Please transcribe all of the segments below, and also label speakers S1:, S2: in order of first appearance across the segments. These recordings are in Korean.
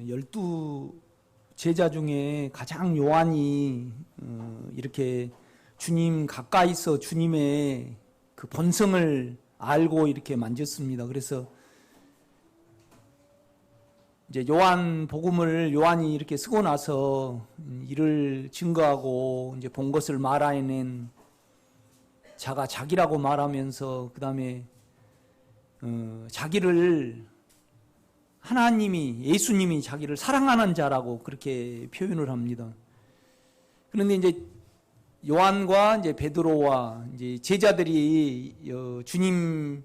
S1: 12 제자 중에 가장 요한이 이렇게 주님 가까이서 주님의 그 본성을 알고 이렇게 만졌습니다. 그래서 이제 요한 복음을 요한이 이렇게 쓰고 나서 이를 증거하고 이제 본 것을 말해낸 자가 자기라고 말하면서 그 다음에 자기를 하나님이 예수님이 자기를 사랑하는 자라고 그렇게 표현을 합니다. 그런데 이제 요한과 이제 베드로와 이제 제자들이 주님을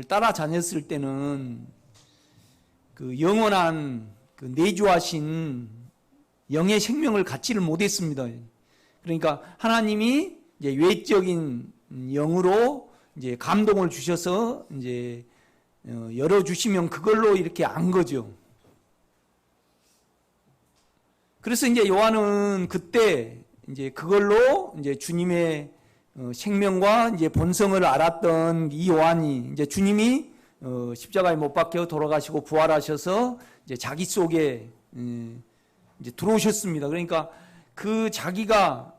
S1: 따라다녔을 때는 그 영원한 그 내주하신 영의 생명을 갖지를 못했습니다. 그러니까 하나님이 이제 외적인 영으로 이제 감동을 주셔서 이제 열어주시면 그걸로 이렇게 안 거죠. 그래서 이제 요한은 그때 이제 그걸로 이제 주님의 생명과 이제 본성을 알았던 이 요한이 이제 주님이 십자가에 못 박혀 돌아가시고 부활하셔서 이제 자기 속에 이제 들어오셨습니다. 그러니까 그 자기가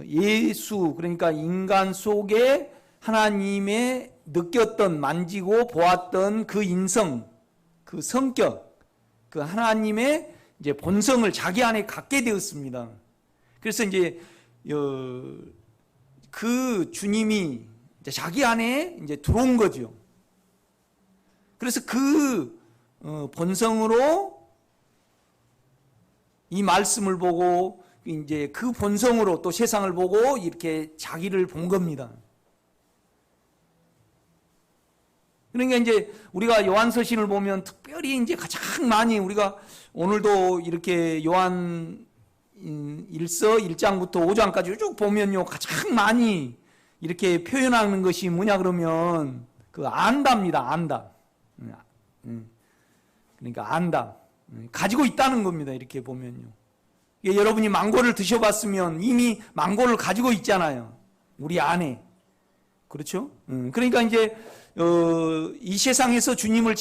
S1: 예수 그러니까 인간 속에 하나님의 느꼈던 만지고 보았던 그 인성, 그 성격, 그 하나님의 이제 본성을 자기 안에 갖게 되었습니다. 그래서 이제 그 주님이 이제 자기 안에 이제 들어온 거죠. 그래서 그 본성으로 이 말씀을 보고 이제 그 본성으로 또 세상을 보고 이렇게 자기를 본 겁니다. 그러니까 이제 우리가 요한서신을 보면 특별히 이제 가장 많이 우리가 오늘도 이렇게 요한 1서 1장부터 5장까지 쭉 보면요 가장 많이 이렇게 표현하는 것이 뭐냐 그러면 그 안다입니다. 안다. 그러니까 안다. 가지고 있다는 겁니다. 이렇게 보면요. 여러분이 망고를 드셔봤으면 이미 망고를 가지고 있잖아요. 우리 안에. 그렇죠? 그러니까 이제 이 세상에서 주님을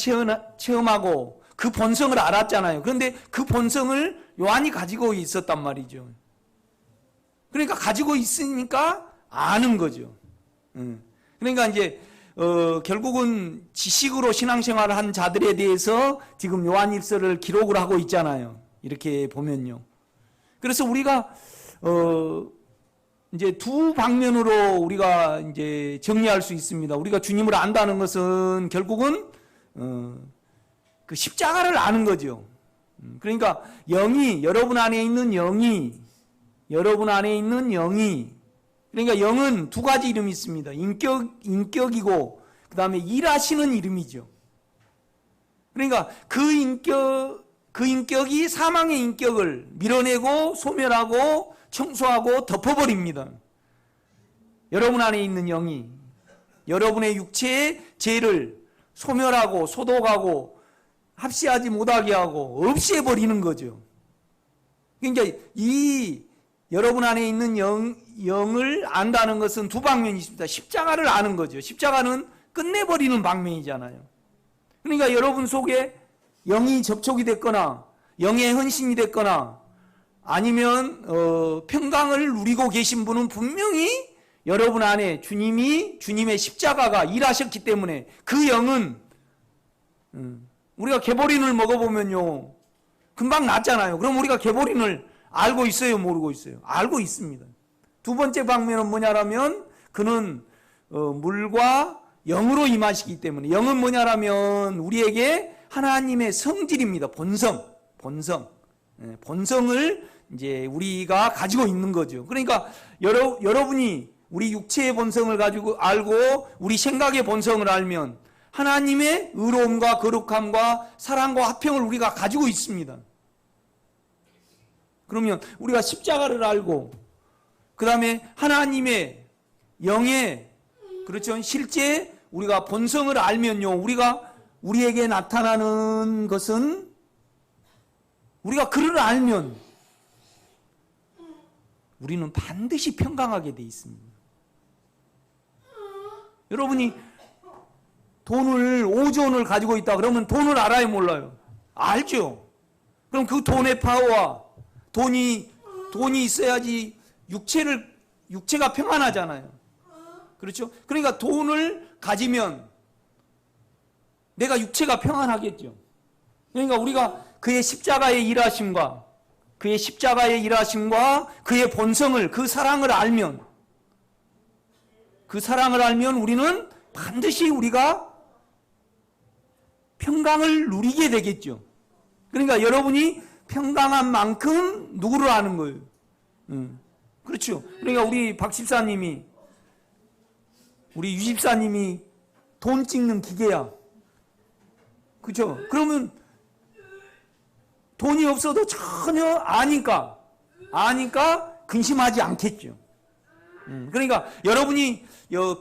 S1: 체험하고 그 본성을 알았잖아요. 그런데 그 본성을 요한이 가지고 있었단 말이죠. 그러니까 가지고 있으니까 아는 거죠. 그러니까 이제 결국은 지식으로 신앙생활을 한 자들에 대해서 지금 요한일서를 기록을 하고 있잖아요. 이렇게 보면요. 그래서 우리가 이제 두 방면으로 우리가 이제 정리할 수 있습니다. 우리가 주님을 안다는 것은 결국은 그 십자가를 아는 거죠. 그러니까 영이 여러분 안에 있는 영이 그러니까 영은 두 가지 이름이 있습니다. 인격이고 그 다음에 일하시는 이름이죠. 그러니까 그 인격이 사망의 인격을 밀어내고 소멸하고 청소하고 덮어버립니다. 여러분 안에 있는 영이 여러분의 육체의 죄를 소멸하고 소독하고 합시하지 못하게 하고 없애버리는 거죠. 그러니까 이 여러분 안에 있는 영을 안다는 것은 두 방면이 있습니다. 십자가를 아는 거죠. 십자가는 끝내버리는 방면이잖아요. 그러니까 여러분 속에 영이 접촉이 됐거나 영의 헌신이 됐거나 아니면 평강을 누리고 계신 분은 분명히 여러분 안에 주님의 십자가가 일하셨기 때문에 그 영은 우리가 개보린을 먹어보면요 금방 낫잖아요. 그럼 우리가 개보린을 알고 있어요? 모르고 있어요? 알고 있습니다. 두 번째 방면은 뭐냐라면 그는 물과 영으로 임하시기 때문에 영은 뭐냐라면 우리에게 하나님의 성질입니다. 본성을 이제 우리가 가지고 있는 거죠. 그러니까 여러분이 우리 육체의 본성을 가지고 알고 우리 생각의 본성을 알면 하나님의 의로움과 거룩함과 사랑과 화평을 우리가 가지고 있습니다. 그러면 우리가 십자가를 알고 그 다음에 하나님의 영의 그렇죠 실제 우리가 본성을 알면요 우리에게 나타나는 것은 우리가 그를 알면 우리는 반드시 평강하게 돼 있습니다. 여러분이 돈을 5조 원을 가지고 있다 그러면 돈을 알아요 몰라요? 알죠. 그럼 그 돈의 파워와 돈이 있어야지 육체가 평안하잖아요. 그렇죠? 그러니까 돈을 가지면 내가 육체가 평안하겠죠. 그러니까 우리가 그의 십자가의 일하심과 그의 본성을, 그 사랑을 알면 우리는 반드시 우리가 평강을 누리게 되겠죠. 그러니까 여러분이 평강한 만큼 누구를 아는 거예요. 그렇죠. 그러니까 우리 박 집사님이, 우리 유 집사님이 돈 찍는 기계야. 그렇죠. 그러면 돈이 없어도 전혀 아니까 근심하지 않겠죠. 그러니까 여러분이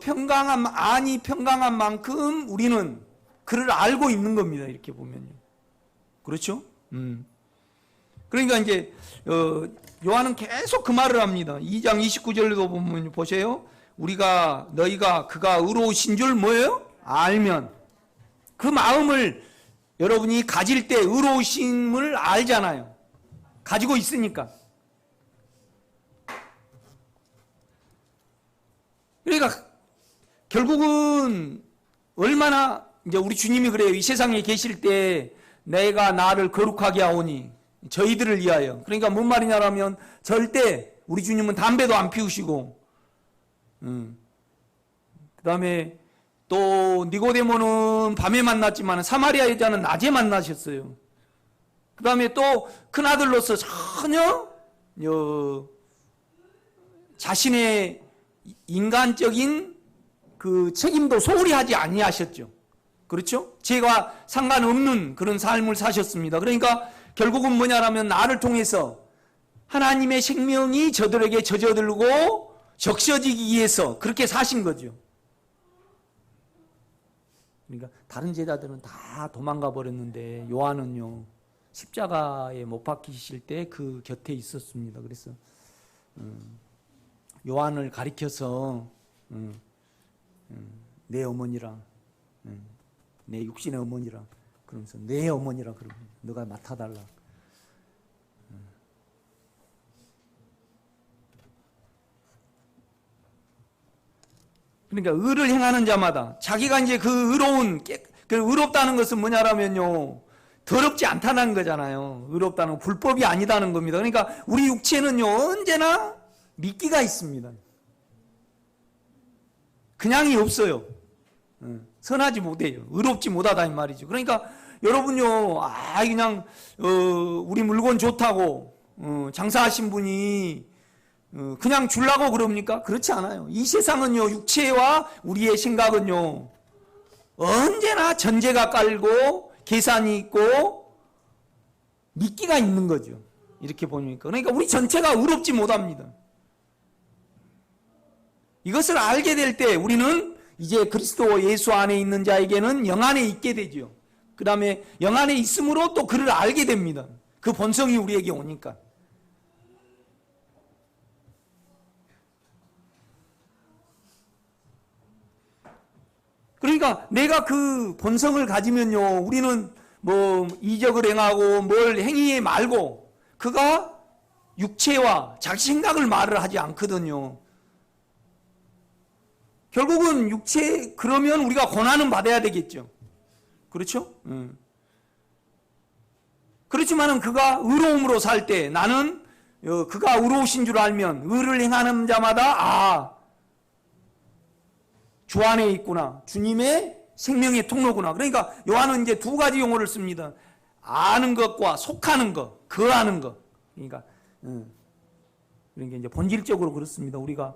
S1: 평강한 만큼 우리는 그를 알고 있는 겁니다. 이렇게 보면요. 그렇죠? 그러니까 이제 요한은 계속 그 말을 합니다. 2장 29절도 보면 보세요. 너희가 그가 의로우신 줄 뭐예요? 알면. 그 마음을 여러분이 가질 때 의로우심을 알잖아요. 가지고 있으니까. 그러니까 결국은 얼마나 이제 우리 주님이 그래요. 이 세상에 계실 때 내가 나를 거룩하게 하오니 저희들을 위하여. 그러니까 뭔 말이냐라면 절대 우리 주님은 담배도 안 피우시고, 그 다음에 또 니고데모는 밤에 만났지만 사마리아 여자는 낮에 만나셨어요. 그 다음에 또 큰아들로서 전혀 자신의 인간적인 그 책임도 소홀히 하지 아니하셨죠. 그렇죠? 죄가 상관없는 그런 삶을 사셨습니다. 그러니까 결국은 뭐냐라면 나를 통해서 하나님의 생명이 저들에게 젖어들고 적셔지기 위해서 그렇게 사신 거죠. 그러니까 다른 제자들은 다 도망가 버렸는데 요한은요, 십자가에 못 박히실 때 그 곁에 있었습니다. 그래서 요한을 가리켜서 내 어머니라, 내 육신의 어머니라 그러면서 내 어머니라 그러면 너가 맡아달라. 그러니까 의를 행하는 자마다 자기가 이제 그 의롭다는 것은 뭐냐라면요, 더럽지 않다는 거잖아요. 의롭다는 건 불법이 아니다는 겁니다. 그러니까 우리 육체는요 언제나 미끼가 있습니다. 그냥이 없어요. 선하지 못해요. 의롭지 못하다 이 말이죠. 그러니까 여러분요, 그냥 우리 물건 좋다고 장사하신 분이 그냥 주려고 그럽니까? 그렇지 않아요. 이 세상은요, 육체와 우리의 생각은요 언제나 전제가 깔고 계산이 있고 미끼가 있는 거죠. 이렇게 보니까. 그러니까 우리 전체가 의롭지 못합니다. 이것을 알게 될 때 우리는 이제 그리스도 예수 안에 있는 자에게는 영 안에 있게 되죠. 그 다음에 영 안에 있음으로 또 그를 알게 됩니다. 그 본성이 우리에게 오니까. 그러니까 내가 그 본성을 가지면요, 우리는 뭐 이적을 행하고 뭘 행위 말고 그가 육체와 자기 생각을 말을 하지 않거든요. 결국은 육체, 그러면 우리가 고난은 받아야 되겠죠. 그렇죠? 그렇지만은 그가 의로움으로 살 때 나는 그가 의로우신 줄 알면 의를 행하는 자마다 주 안에 있구나. 주님의 생명의 통로구나. 그러니까 요한은 이제 두 가지 용어를 씁니다. 아는 것과 속하는 것, 거하는 것. 그러니까 이제 본질적으로 그렇습니다. 우리가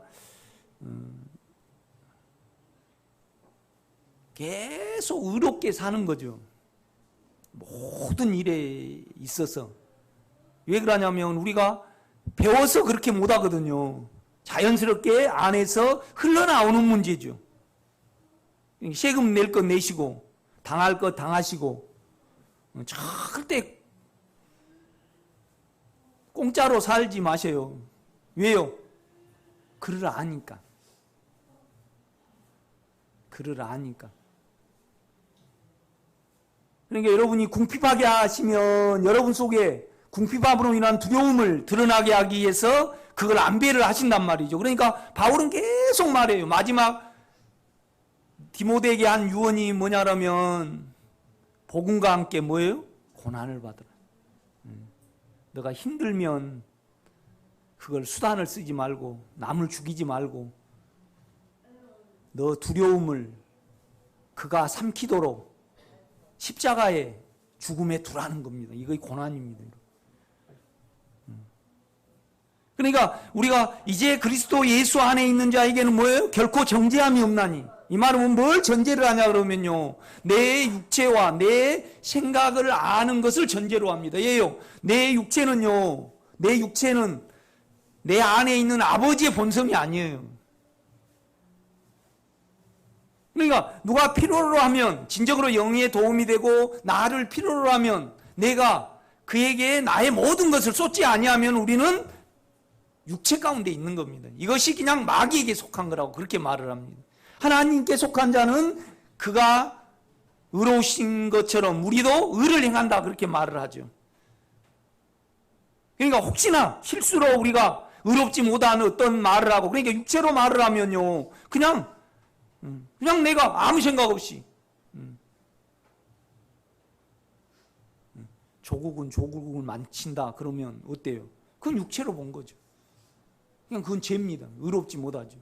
S1: 계속 의롭게 사는 거죠. 모든 일에 있어서. 왜 그러냐면 우리가 배워서 그렇게 못하거든요. 자연스럽게 안에서 흘러나오는 문제죠. 세금 낼 것 내시고 당할 것 당하시고 절대 공짜로 살지 마세요. 왜요? 그를 아니까. 그를 아니까. 그러니까 여러분이 궁핍하게 하시면 여러분 속에 궁핍함으로 인한 두려움을 드러나게 하기 위해서 그걸 안배를 하신단 말이죠. 그러니까 바울은 계속 말해요. 마지막 디모데에게 한 유언이 뭐냐라면 복음과 함께 뭐예요? 고난을 받으라. 너가 힘들면 그걸 수단을 쓰지 말고 남을 죽이지 말고 너 두려움을 그가 삼키도록 십자가에 죽음에 두라는 겁니다. 이거 고난입니다. 그러니까 우리가 이제 그리스도 예수 안에 있는 자에게는 뭐예요? 결코 정죄함이 없나니. 이 말은 뭘 전제를 하냐 그러면요, 내 육체와 내 생각을 아는 것을 전제로 합니다. 예요, 내 육체는 내 안에 있는 아버지의 본성이 아니에요. 그러니까 누가 필요로 하면, 진정으로 영의 도움이 되고 나를 필요로 하면 내가 그에게 나의 모든 것을 쏟지 아니하면 우리는 육체 가운데 있는 겁니다. 이것이 그냥 마귀에게 속한 거라고 그렇게 말을 합니다. 하나님께 속한 자는 그가 의로우신 것처럼 우리도 의를 행한다 그렇게 말을 하죠. 그러니까 혹시나 실수로 우리가 의롭지 못한 어떤 말을 하고, 그러니까 육체로 말을 하면요, 그냥 내가 아무 생각 없이 조국을 만친다 그러면 어때요? 그건 육체로 본 거죠. 그냥 그건 죄입니다. 의롭지 못하죠.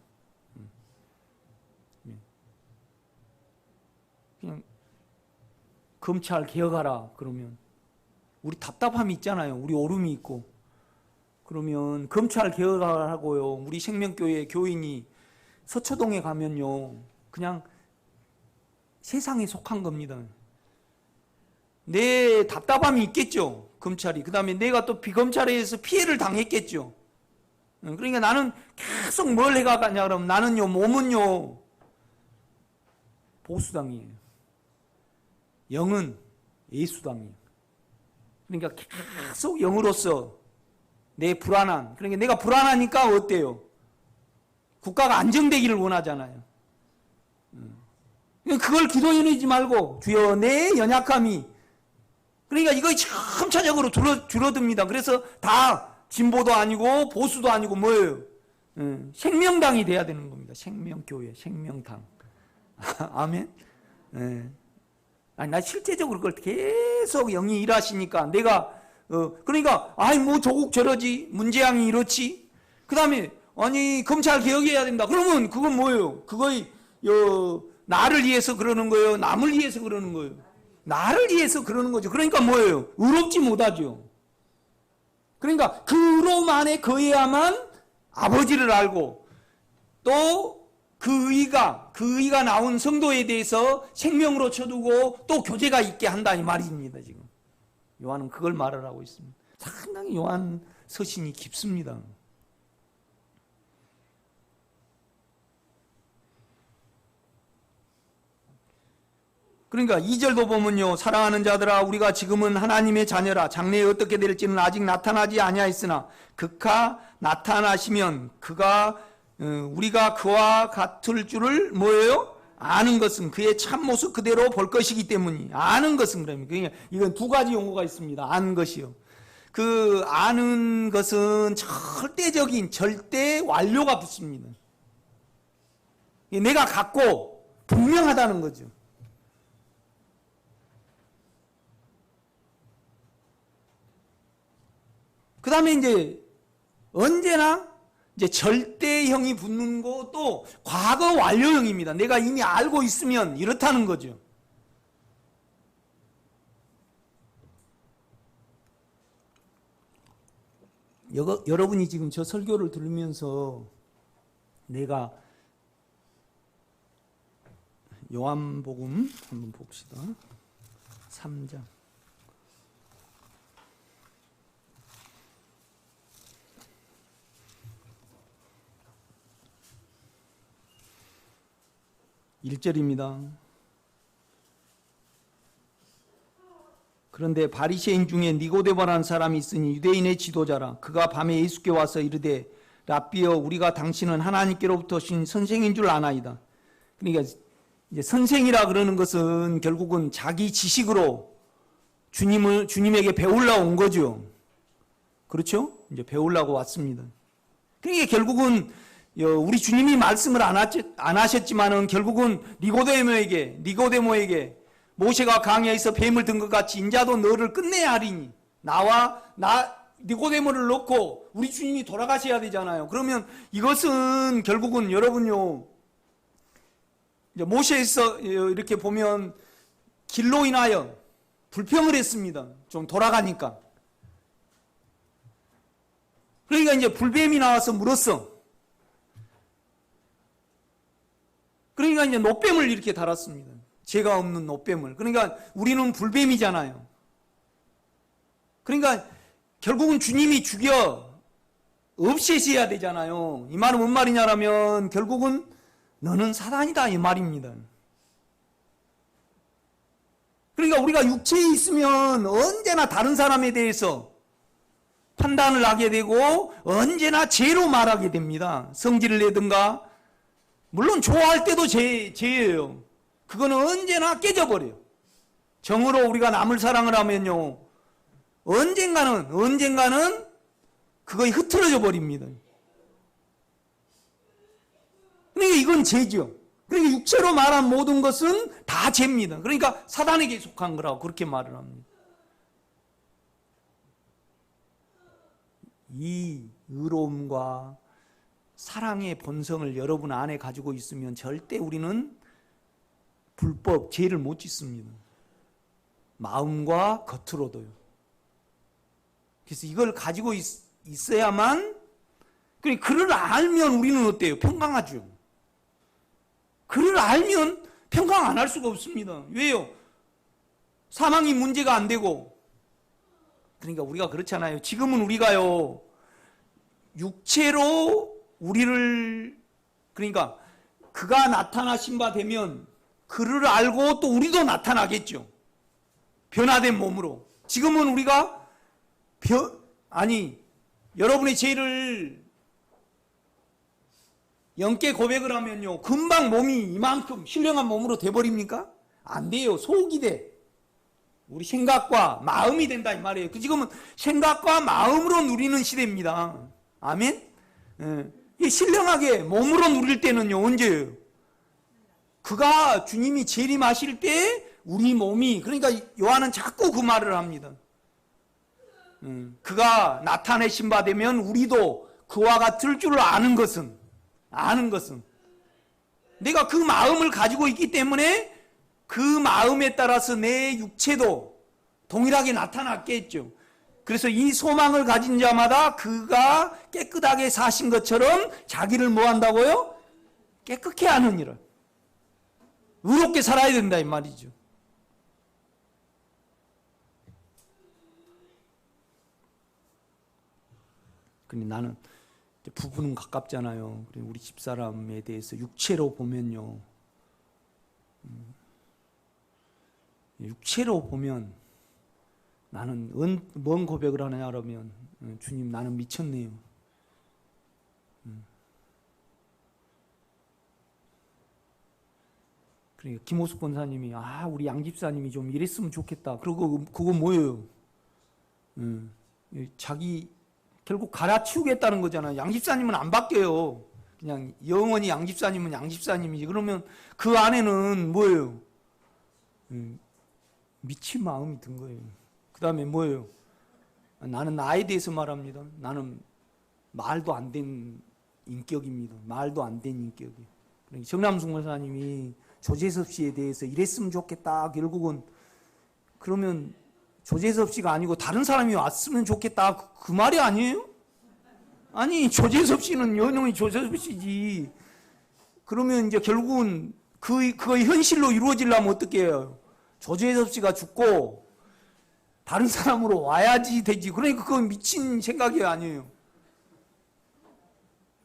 S1: 그냥 검찰 개혁하라 그러면 우리 답답함이 있잖아요. 우리 오름이 있고. 그러면 검찰 개혁하라고요, 우리 생명교회 교인이 서초동에 가면요, 그냥 세상에 속한 겁니다. 내 답답함이 있겠죠, 검찰이. 그 다음에 내가 또 비검찰에 의해서 피해를 당했겠죠. 그러니까 나는 계속 뭘 해가냐 그러면 나는요, 몸은요, 보수당이에요. 영은 예수당이에요. 그러니까 계속 영으로서 내 불안한, 그러니까 내가 불안하니까 어때요? 국가가 안정되기를 원하잖아요. 그걸 기도해내지 말고 주여 내 연약함이, 그러니까 이거 점차적으로 줄어듭니다. 그래서 다 진보도 아니고 보수도 아니고 뭐예요? 생명당이 돼야 되는 겁니다. 생명교회, 생명당. 아멘. 아니, 나 실제적으로 그걸 계속 영이 일하시니까 내가 그러니까 뭐 조국 저러지, 문재양이 이렇지, 그 다음에 아니 검찰 개혁해야 된다 그러면 그건 뭐예요? 그거이 나를 위해서 그러는 거예요? 남을 위해서 그러는 거예요? 나를 위해서 그러는 거죠. 그러니까 뭐예요? 의롭지 못하죠. 그러니까 그 의로움 안에 거해야만 아버지를 알고 또 그 의가 나온 성도에 대해서 생명으로 쳐두고 또 교제가 있게 한다 이 말입니다. 지금 요한은 그걸 말을 하고 있습니다. 상당히 요한 서신이 깊습니다. 그러니까 2절도 보면요, 사랑하는 자들아 우리가 지금은 하나님의 자녀라. 장래에 어떻게 될지는 아직 나타나지 아니하였으나 극하 나타나시면 우리가 그와 같을 줄을 뭐예요? 아는 것은 그의 참모습 그대로 볼 것이기 때문이. 아는 것은 그러니까 이건 두 가지 용어가 있습니다. 아는 것이요. 그 아는 것은 절대적인 절대 완료가 붙습니다. 내가 갖고 분명하다는 거죠. 그 다음에 이제 언제나 이제 절대형이 붙는 거 또 과거 완료형입니다. 내가 이미 알고 있으면 이렇다는 거죠. 여러분이 지금 저 설교를 들으면서 내가 요한복음 한번 봅시다. 3장. (1절입니다) 그런데 바리새인 중에 니고데모라는 사람이 있으니 유대인의 지도자라. 그가 밤에 예수께 와서 이르되 랍비여 우리가 당신은 하나님께로부터 오신 선생인 줄 아나이다. 그러니까 이제 선생이라 그러는 것은 결국은 자기 지식으로 주님에게 배우려고 온 거죠. 그렇죠? 이제 배우려고 왔습니다. 그러니까 결국은 우리 주님이 말씀을 안 하셨지만은 결국은 니고데모에게 모세가 광야에서 뱀을 든 것 같이 인자도 너를 끝내야 하리니 니고데모를 놓고 우리 주님이 돌아가셔야 되잖아요. 그러면 이것은 결국은 여러분요, 이제 모세에서 이렇게 보면 길로 인하여 불평을 했습니다. 좀 돌아가니까. 그러니까 이제 불뱀이 나와서 물었어. 그러니까 이제 노뱀을 이렇게 달았습니다. 죄가 없는 노뱀을. 그러니까 우리는 불뱀이잖아요. 그러니까 결국은 주님이 죽여 없애셔야 되잖아요. 이 말은 뭔 말이냐면 결국은 너는 사단이다 이 말입니다. 그러니까 우리가 육체에 있으면 언제나 다른 사람에 대해서 판단을 하게 되고 언제나 죄로 말하게 됩니다. 성질을 내든가, 물론 좋아할 때도 죄예요. 그거는 언제나 깨져버려요. 정으로 우리가 남을 사랑을 하면요, 언젠가는 그거에 흐트러져 버립니다. 그러니까 이건 죄죠. 그러니까 육체로 말한 모든 것은 다 죄입니다. 그러니까 사단에게 속한 거라고 그렇게 말을 합니다. 이 의로움과 사랑의 본성을 여러분 안에 가지고 있으면 절대 우리는 불법, 죄를 못 짓습니다. 마음과 겉으로도요. 그래서 이걸 가지고 있어야만, 그를 알면 우리는 어때요? 평강하죠. 그를 알면 평강 안 할 수가 없습니다. 왜요? 사망이 문제가 안 되고. 그러니까 우리가 그렇잖아요. 지금은 우리가요, 육체로 우리를, 그러니까 그가 나타나신 바 되면 그를 알고 또 우리도 나타나겠죠. 변화된 몸으로. 지금은 우리가 여러분의 죄를 영께 고백을 하면요, 금방 몸이 이만큼 신령한 몸으로 돼버립니까? 안 돼요. 속이 돼. 우리 생각과 마음이 된다 이 말이에요. 지금은 생각과 마음으로 누리는 시대입니다. 아멘? 신령하게 몸으로 누릴 때는요, 언제예요? 그가 주님이 재림하실 때 우리 몸이, 그러니까 요한은 자꾸 그 말을 합니다. 그가 나타내신 바 되면 우리도 그와 같을 줄 아는 것은 내가 그 마음을 가지고 있기 때문에 그 마음에 따라서 내 육체도 동일하게 나타났겠죠. 그래서 이 소망을 가진 자마다 그가 깨끗하게 사신 것처럼 자기를 뭐 한다고요? 깨끗게 하느니라. 의롭게 살아야 된다 이 말이죠. 근데 나는 부부는 가깝잖아요. 우리 집사람에 대해서 육체로 보면요, 육체로 보면 나는 뭔 고백을 하느냐 그러면, 주님 나는 미쳤네요. 그러니까 김호숙 권사님이 우리 양 집사님이 좀 이랬으면 좋겠다. 그리고 그거 뭐예요? 자기 결국 갈아치우겠다는 거잖아요. 양 집사님은 안 바뀌어요. 그냥 영원히 양 집사님은 양 집사님이지. 그러면 그 안에는 뭐예요? 미친 마음이 든 거예요. 그 다음에 뭐예요? 나는 나에 대해서 말합니다. 나는 말도 안 된 인격입니다. 말도 안 된 인격이에요. 그러니까 정남순 권사님이 조재섭 씨에 대해서 이랬으면 좋겠다. 결국은 그러면 조재섭 씨가 아니고 다른 사람이 왔으면 좋겠다. 그 말이 아니에요? 아니, 조재섭 씨는 영원히 조재섭 씨지. 그러면 이제 결국은 그거 현실로 이루어지려면 어떻게 해요? 조재섭 씨가 죽고 다른 사람으로 와야지 되지. 그러니까 그건 미친 생각이 아니에요.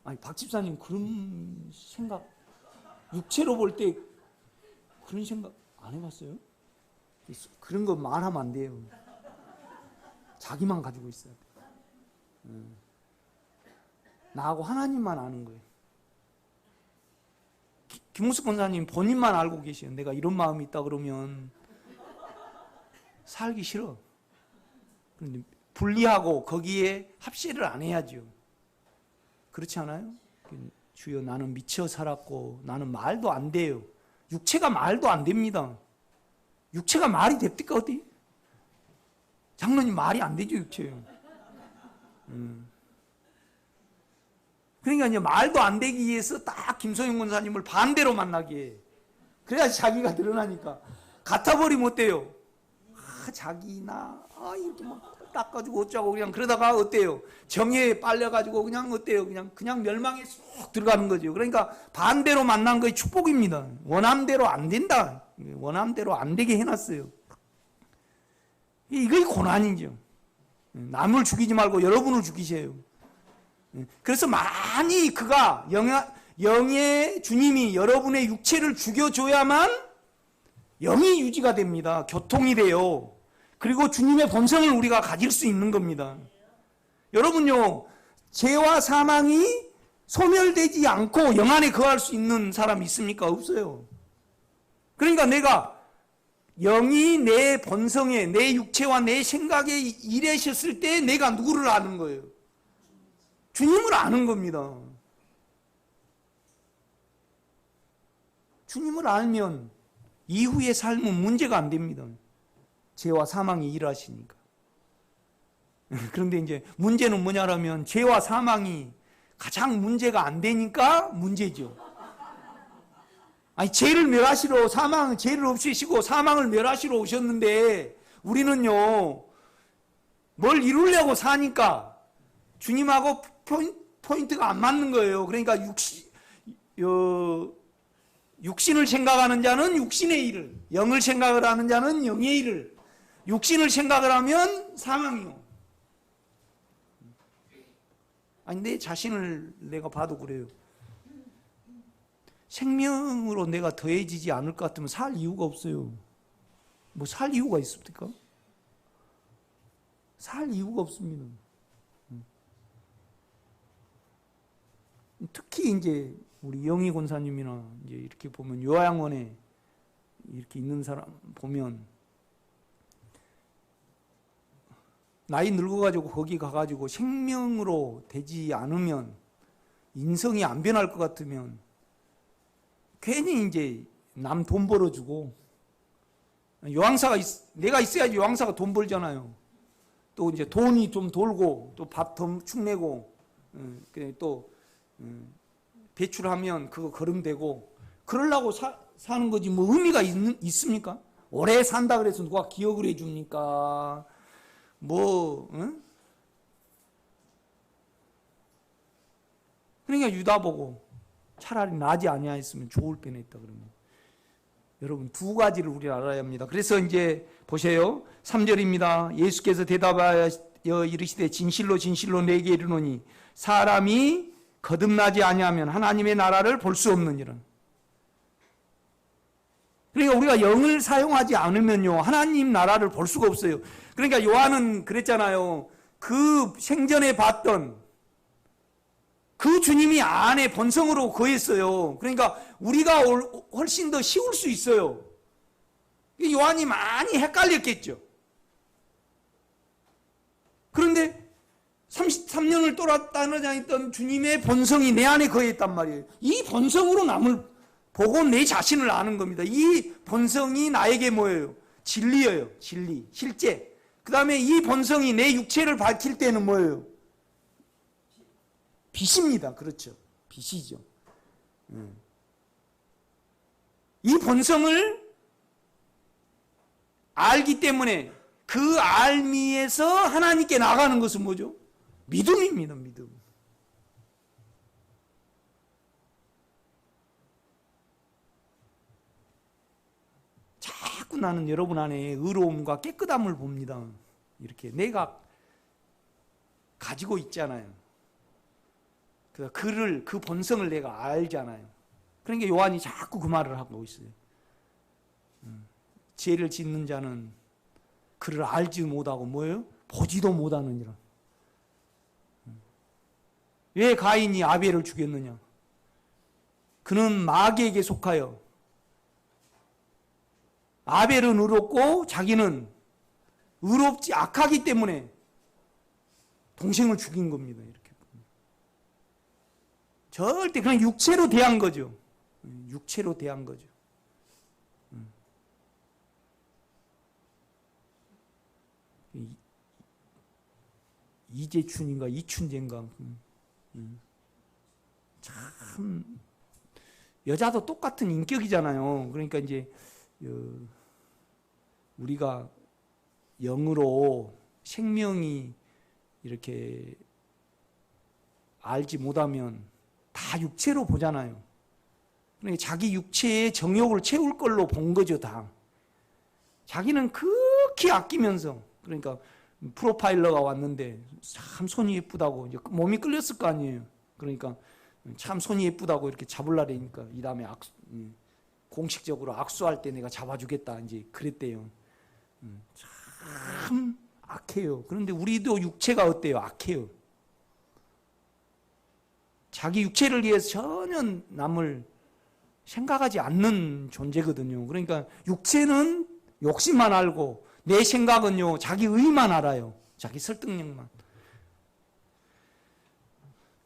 S1: 아니, 박 집사님 그런 생각, 육체로 볼 때 그런 생각 안 해봤어요? 그런 거 말하면 안 돼요. 자기만 가지고 있어야 돼. 나하고 하나님만 아는 거예요. 김우숙 권사님 본인만 알고 계셔요. 내가 이런 마음이 있다 그러면 살기 싫어. 그런데 분리하고 거기에 합세를 안 해야죠. 그렇지 않아요? 주여 나는 미쳐 살았고 나는 말도 안 돼요. 육체가 말도 안 됩니다. 육체가 말이 됩니까 어디? 장로님 말이 안 되죠 육체요. 그러니까 이제 말도 안 되기 위해서 딱 김소영 권사님을 반대로 만나게. 그래야지 자기가 드러나니까. 같아버리면 어때요? 자기나 이렇게 막 닦아주고 어쩌고 그냥 그러다가 어때요? 정에 빨려가지고 그냥 어때요? 그냥 멸망에 쏙 들어가는 거죠. 그러니까 반대로 만난 거의 축복입니다. 원함대로 안 된다. 원함대로 안 되게 해놨어요. 이게 고난이죠. 남을 죽이지 말고 여러분을 죽이세요. 그래서 많이 그가 영의 주님이 여러분의 육체를 죽여줘야만 영이 유지가 됩니다. 교통이 돼요. 그리고 주님의 본성을 우리가 가질 수 있는 겁니다. 여러분요, 죄와 사망이 소멸되지 않고 영 안에 거할 수 있는 사람이 있습니까? 없어요. 그러니까 내가 영이 내 본성에, 내 육체와 내 생각에 일하셨을 때 내가 누구를 아는 거예요? 주님을 아는 겁니다. 주님을 알면 이후의 삶은 문제가 안 됩니다. 죄와 사망이 일하시니까. 그런데 이제 문제는 뭐냐면 죄와 사망이 가장 문제가 안 되니까 문제죠. 아니 죄를 멸하시러 죄를 없애시고 사망을 멸하시러 오셨는데 우리는요 뭘 이루려고 사니까 주님하고 포인트가 안 맞는 거예요. 그러니까 육신을 생각하는 자는 육신의 일을, 영을 생각을 하는 자는 영의 일을, 육신을 생각을 하면 사망이요. 아니 내 자신을 내가 봐도 그래요. 생명으로 내가 더해지지 않을 것 같으면 살 이유가 없어요. 뭐 살 이유가 있습니까? 살 이유가 없습니다. 특히 이제 우리 영희 권사님이나 이제 이렇게 보면 요양원에 이렇게 있는 사람 보면 나이 늙어가지고 거기 가가지고 생명으로 되지 않으면 인성이 안 변할 것 같으면 괜히 이제 남 돈 벌어주고 요양사가 내가 있어야지 요양사가 돈 벌잖아요. 또 이제 돈이 좀 돌고 또 밥 더 축내고 또 배출하면 그거 거름되고 그러려고 사는 거지 뭐 의미가 있습니까? 오래 산다 그래서 누가 기억을 해줍니까? 그러니까 유다 보고 차라리 나지 아니하였으면 좋을 뻔했다 그러면 여러분 두 가지를 우리가 알아야 합니다. 그래서 이제 보세요. 3절입니다. 예수께서 대답하여 이르시되 진실로 진실로 내게 이르노니 사람이 거듭나지 아니하면 하나님의 나라를 볼 수 없느니라. 그러니까 우리가 영을 사용하지 않으면요 하나님 나라를 볼 수가 없어요. 그러니까 요한은 그랬잖아요. 그 생전에 봤던 그 주님이 안에 본성으로 거했어요. 그러니까 우리가 훨씬 더 쉬울 수 있어요. 요한이 많이 헷갈렸겠죠. 그런데 33년을 따라다녔던 주님의 본성이 내 안에 거했단 말이에요. 이 본성으로 남을 보고 내 자신을 아는 겁니다. 이 본성이 나에게 뭐예요? 진리예요. 진리, 실제. 그 다음에 이 본성이 내 육체를 밝힐 때는 뭐예요? 빛입니다. 그렇죠. 빛이죠. 이 본성을 알기 때문에 그 알미에서 하나님께 나가는 것은 뭐죠? 믿음입니다. 믿음. 자꾸 나는 여러분 안에 의로움과 깨끗함을 봅니다. 이렇게 내가 가지고 있잖아요. 그 본성을 내가 알잖아요. 그러니까 요한이 자꾸 그 말을 하고 있어요. 죄를 짓는 자는 그를 알지 못하고 뭐예요? 보지도 못하느니라. 왜 가인이 아벨을 죽였느냐? 그는 마귀에게 속하여 아벨은 의롭고 자기는 의롭지 악하기 때문에 동생을 죽인 겁니다. 이렇게 절대 그냥 육체로 대한 거죠. 육체로 대한 거죠. 이재춘인가 이춘재인가 참 여자도 똑같은 인격이잖아요. 그러니까 이제 우리가 영으로 생명이 이렇게 알지 못하면 다 육체로 보잖아요. 그러니까 자기 육체의 정욕을 채울 걸로 본 거죠, 다. 자기는 극히 아끼면서, 그러니까 프로파일러가 왔는데 참 손이 예쁘다고 이제 몸이 끌렸을 거 아니에요. 그러니까 참 손이 예쁘다고 이렇게 잡으려니까 이 다음에 공식적으로 악수할 때 내가 잡아주겠다 이제 그랬대요. 참 악해요. 그런데 우리도 육체가 어때요? 악해요. 자기 육체를 위해서 전혀 남을 생각하지 않는 존재거든요. 그러니까 육체는 욕심만 알고 내 생각은요 자기 의만 알아요. 자기 설득력만.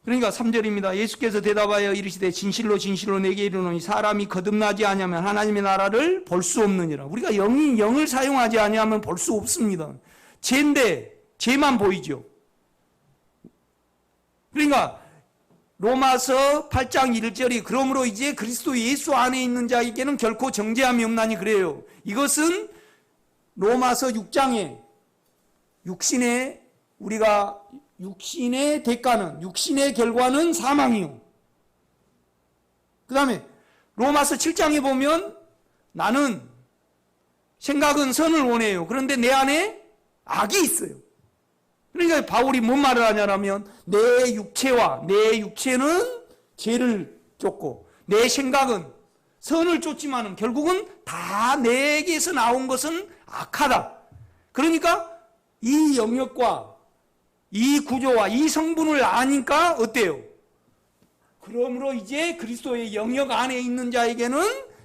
S1: 그러니까 3절입니다. 예수께서 대답하여 이르시되 진실로 진실로 내게 이르노니 사람이 거듭나지 아니하면 하나님의 나라를 볼 수 없느니라. 우리가 영을 사용하지 아니하면 볼 수 없습니다. 죄인데 죄만 보이죠. 그러니까 로마서 8장 1절이 그러므로 이제 그리스도 예수 안에 있는 자에게는 결코 정죄함이 없나니 그래요. 이것은 로마서 6장에 육신의 대가는, 육신의 결과는 사망이요. 그 다음에 로마서 7장에 보면 나는 생각은 선을 원해요. 그런데 내 안에 악이 있어요. 그러니까 바울이 뭔 말을 하냐면 내 육체는 죄를 쫓고 내 생각은 선을 쫓지만은 결국은 다 내게서 나온 것은 악하다. 그러니까 이 영역과 이 구조와 이 성분을 아니까 어때요? 그러므로 이제 그리스도의 영역 안에 있는 자에게는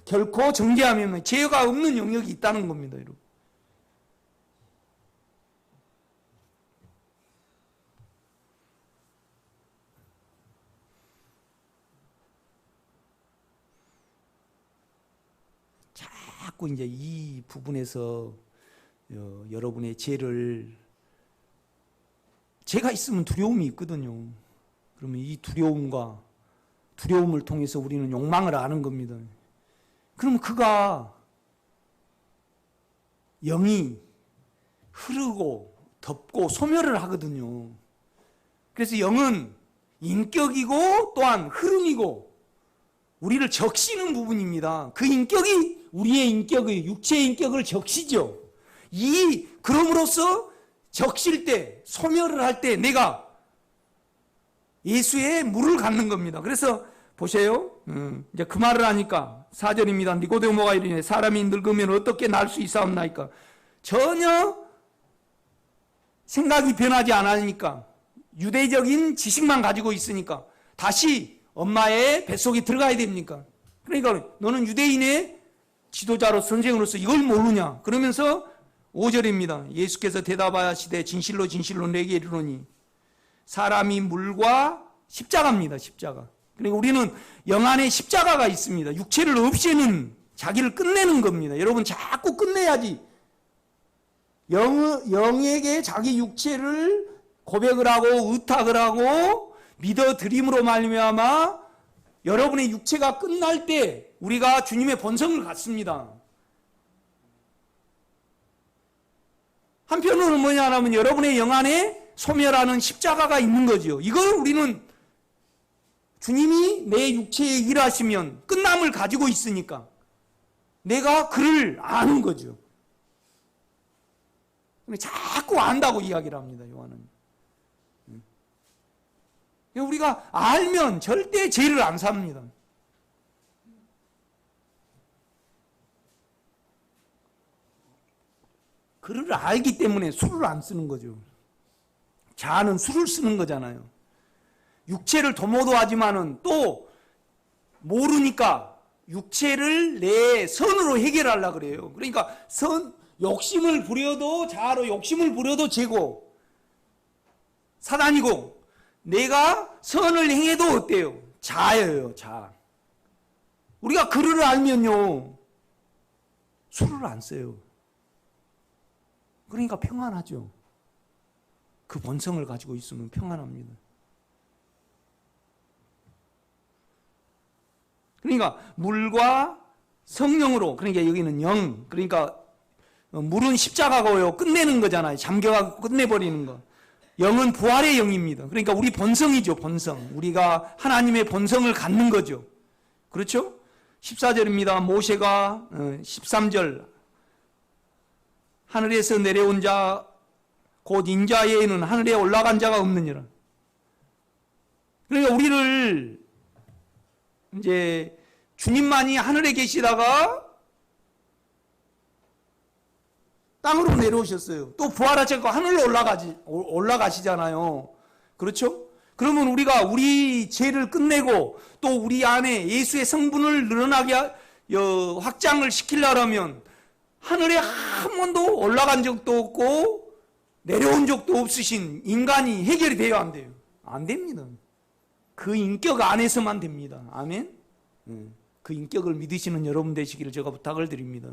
S1: 결코 정죄함이 없는 죄가 없는 영역이 있다는 겁니다. 여러분. 자꾸 이제 이 부분에서 여러분의 죄가 있으면 두려움이 있거든요. 그러면 이 두려움을 통해서 우리는 욕망을 아는 겁니다. 그러면 그가 영이 흐르고 덮고 소멸을 하거든요. 그래서 영은 인격이고 또한 흐름이고 우리를 적시는 부분입니다. 그 인격이 우리의 인격의 육체의 인격을 적시죠. 그럼으로써 적실 때, 소멸을 할 때 내가 예수의 물을 갖는 겁니다. 그래서 보세요. 이제 그 말을 하니까 4절입니다. 니고데모가 이르되 사람이 늙으면 어떻게 날 수 있사옵나이까. 전혀 생각이 변하지 않으니까 유대적인 지식만 가지고 있으니까 다시 엄마의 뱃속에 들어가야 됩니까? 그러니까 너는 유대인의 지도자로 선생으로서 이걸 모르냐? 그러면서 5절입니다. 예수께서 대답하시되 진실로 진실로 내게 이르노니 사람이 물과 십자가입니다. 십자가. 그러니까 우리는 영 안에 십자가가 있습니다. 육체를 없애는, 자기를 끝내는 겁니다. 여러분 자꾸 끝내야지. 영에게 자기 육체를 고백을 하고 의탁을 하고 믿어드림으로 말미암아 여러분의 육체가 끝날 때 우리가 주님의 본성을 갖습니다. 한편으로는 뭐냐 하면 여러분의 영 안에 소멸하는 십자가가 있는 거죠. 이걸 우리는 주님이 내 육체에 일하시면 끝남을 가지고 있으니까 내가 그를 아는 거죠. 자꾸 안다고 이야기를 합니다. 요한은. 우리가 알면 절대 죄를 안 삽니다. 그를 알기 때문에 술을 안 쓰는 거죠. 자아는 술을 쓰는 거잖아요. 육체를 도모도하지만은 또 모르니까 육체를 내 선으로 해결하려고 그래요. 그러니까 욕심을 부려도 자아로 욕심을 부려도 죄고 사단이고 내가 선을 행해도 어때요? 자아예요. 자아. 우리가 그를 알면요 술을 안 써요. 그러니까 평안하죠. 그 본성을 가지고 있으면 평안합니다. 그러니까 물과 성령으로, 그러니까 여기는 영, 그러니까 물은 십자가고요. 끝내는 거잖아요. 잠겨가고 끝내버리는 거. 영은 부활의 영입니다. 그러니까 우리 본성이죠. 본성. 우리가 하나님의 본성을 갖는 거죠. 그렇죠? 14절입니다. 모세가 13절 하늘에서 내려온 자 곧 인자 외에는 하늘에 올라간 자가 없느니라. 그러니까 우리를 이제 주님만이 하늘에 계시다가 땅으로 내려오셨어요. 또 부활하셨고 하늘로 올라가시잖아요. 그렇죠? 그러면 우리가 우리 죄를 끝내고 또 우리 안에 예수의 성분을 늘어나게 확장을 시키려면 하늘에 한 번도 올라간 적도 없고 내려온 적도 없으신 인간이 해결이 돼야 안 돼요. 안 됩니다. 그 인격 안에서만 됩니다. 아멘? 그 인격을 믿으시는 여러분 되시기를 제가 부탁을 드립니다.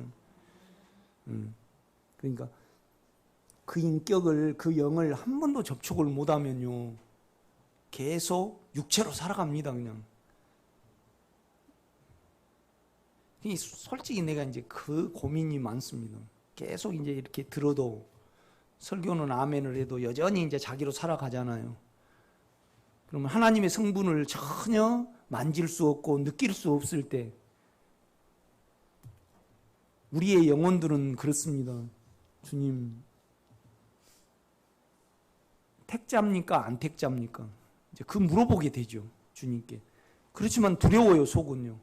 S1: 그러니까 그 인격을, 그 영을 한 번도 접촉을 못하면요 계속 육체로 살아갑니다. 그냥. 솔직히 내가 이제 그 고민이 많습니다. 계속 이제 이렇게 들어도 설교는 아멘을 해도 여전히 이제 자기로 살아가잖아요. 그러면 하나님의 성분을 전혀 만질 수 없고 느낄 수 없을 때 우리의 영혼들은 그렇습니다. 주님, 택자입니까? 안 택자입니까? 이제 그 물어보게 되죠. 주님께. 그렇지만 두려워요, 속은요.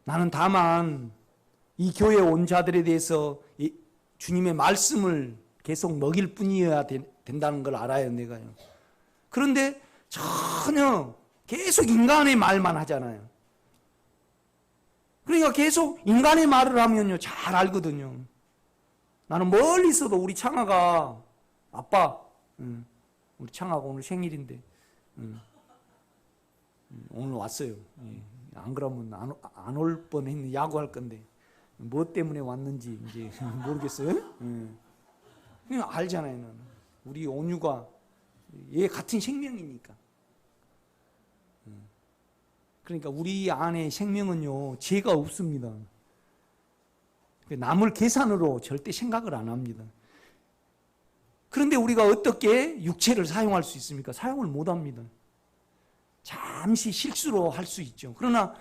S1: 나는 다만 이 교회에 온 자들에 대해서 주님의 말씀을 계속 먹일 뿐이어야 된다는 걸 알아요, 내가요. 그런데 전혀 계속 인간의 말만 하잖아요. 그러니까 계속 인간의 말을 하면요 잘 알거든요. 나는 멀리 있어도 우리 창아가 아빠, 우리 창아가 오늘 생일인데 오늘 왔어요. 안 그러면 안 올 뻔했는데 야구할 건데 뭐 때문에 왔는지 이제 모르겠어요. 그냥 알잖아요. 나는. 우리 온유가 얘 같은 생명이니까. 그러니까 우리 안에 생명은요 죄가 없습니다. 남을 계산으로 절대 생각을 안 합니다. 그런데 우리가 어떻게 육체를 사용할 수 있습니까? 사용을 못 합니다. 잠시 실수로 할 수 있죠. 그러나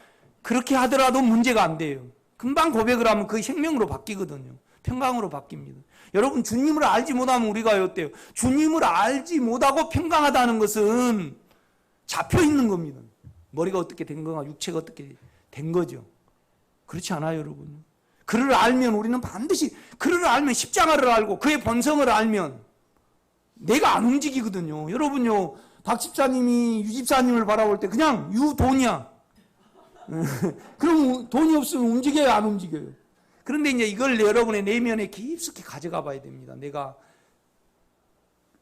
S1: 그렇게 하더라도 문제가 안 돼요. 금방 고백을 하면 그게 생명으로 바뀌거든요. 평강으로 바뀝니다. 여러분 주님을 알지 못하면 우리가 어때요? 주님을 알지 못하고 평강하다는 것은 잡혀 있는 겁니다. 머리가 어떻게 된 거가 육체가 어떻게 된 거죠. 그렇지 않아요, 여러분? 그를 알면 우리는 반드시 그를 알면 십자가를 알고 그의 본성을 알면 내가 안 움직이거든요. 여러분요, 박 집사님이 유 집사님을 바라볼 때 그냥 유돈이야. 그럼 돈이 없으면 움직여요, 안 움직여요? 그런데 이제 이걸 여러분의 내면에 깊숙이 가져가 봐야 됩니다. 내가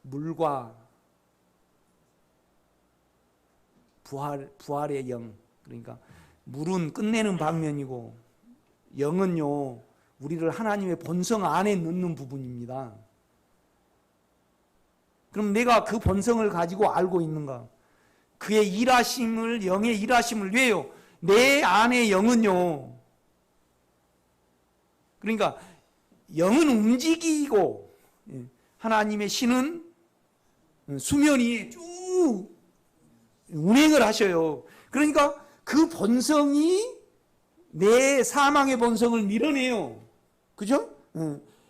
S1: 물과 부활의 영, 그러니까 물은 끝내는 방면이고 영은요 우리를 하나님의 본성 안에 넣는 부분입니다. 그럼 내가 그 본성을 가지고 알고 있는가? 그의 일하심을, 영의 일하심을 왜요? 내 안의 영은요, 그러니까 영은 움직이고 하나님의 신은 수면 위에 쭉 운행을 하셔요. 그러니까 그 본성이 내 사망의 본성을 밀어내요. 그죠?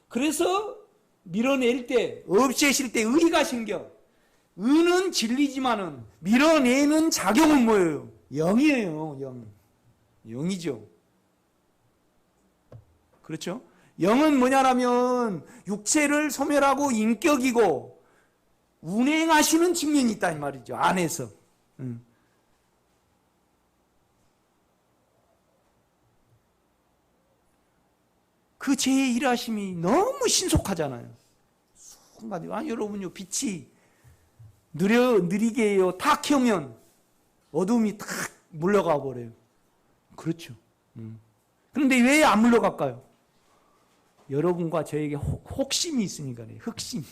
S1: 그래서 밀어낼 때, 없애실 때 의가 생겨. 의는 진리지만은 밀어내는 작용은 뭐예요? 영이에요, 영. 영이죠. 그렇죠? 영은 뭐냐라면 육체를 소멸하고 인격이고 운행하시는 측면이 있다 이 말이죠. 안에서. 그 죄의 일하심이 너무 신속하잖아요. 순간, 여러분요, 빛이 느리게요, 탁 켜면 어둠이 탁 물러가 버려요. 그렇죠. 그런데 왜 안 물러갈까요? 여러분과 저에게 혹심이 있으니까 그래요. 흑심.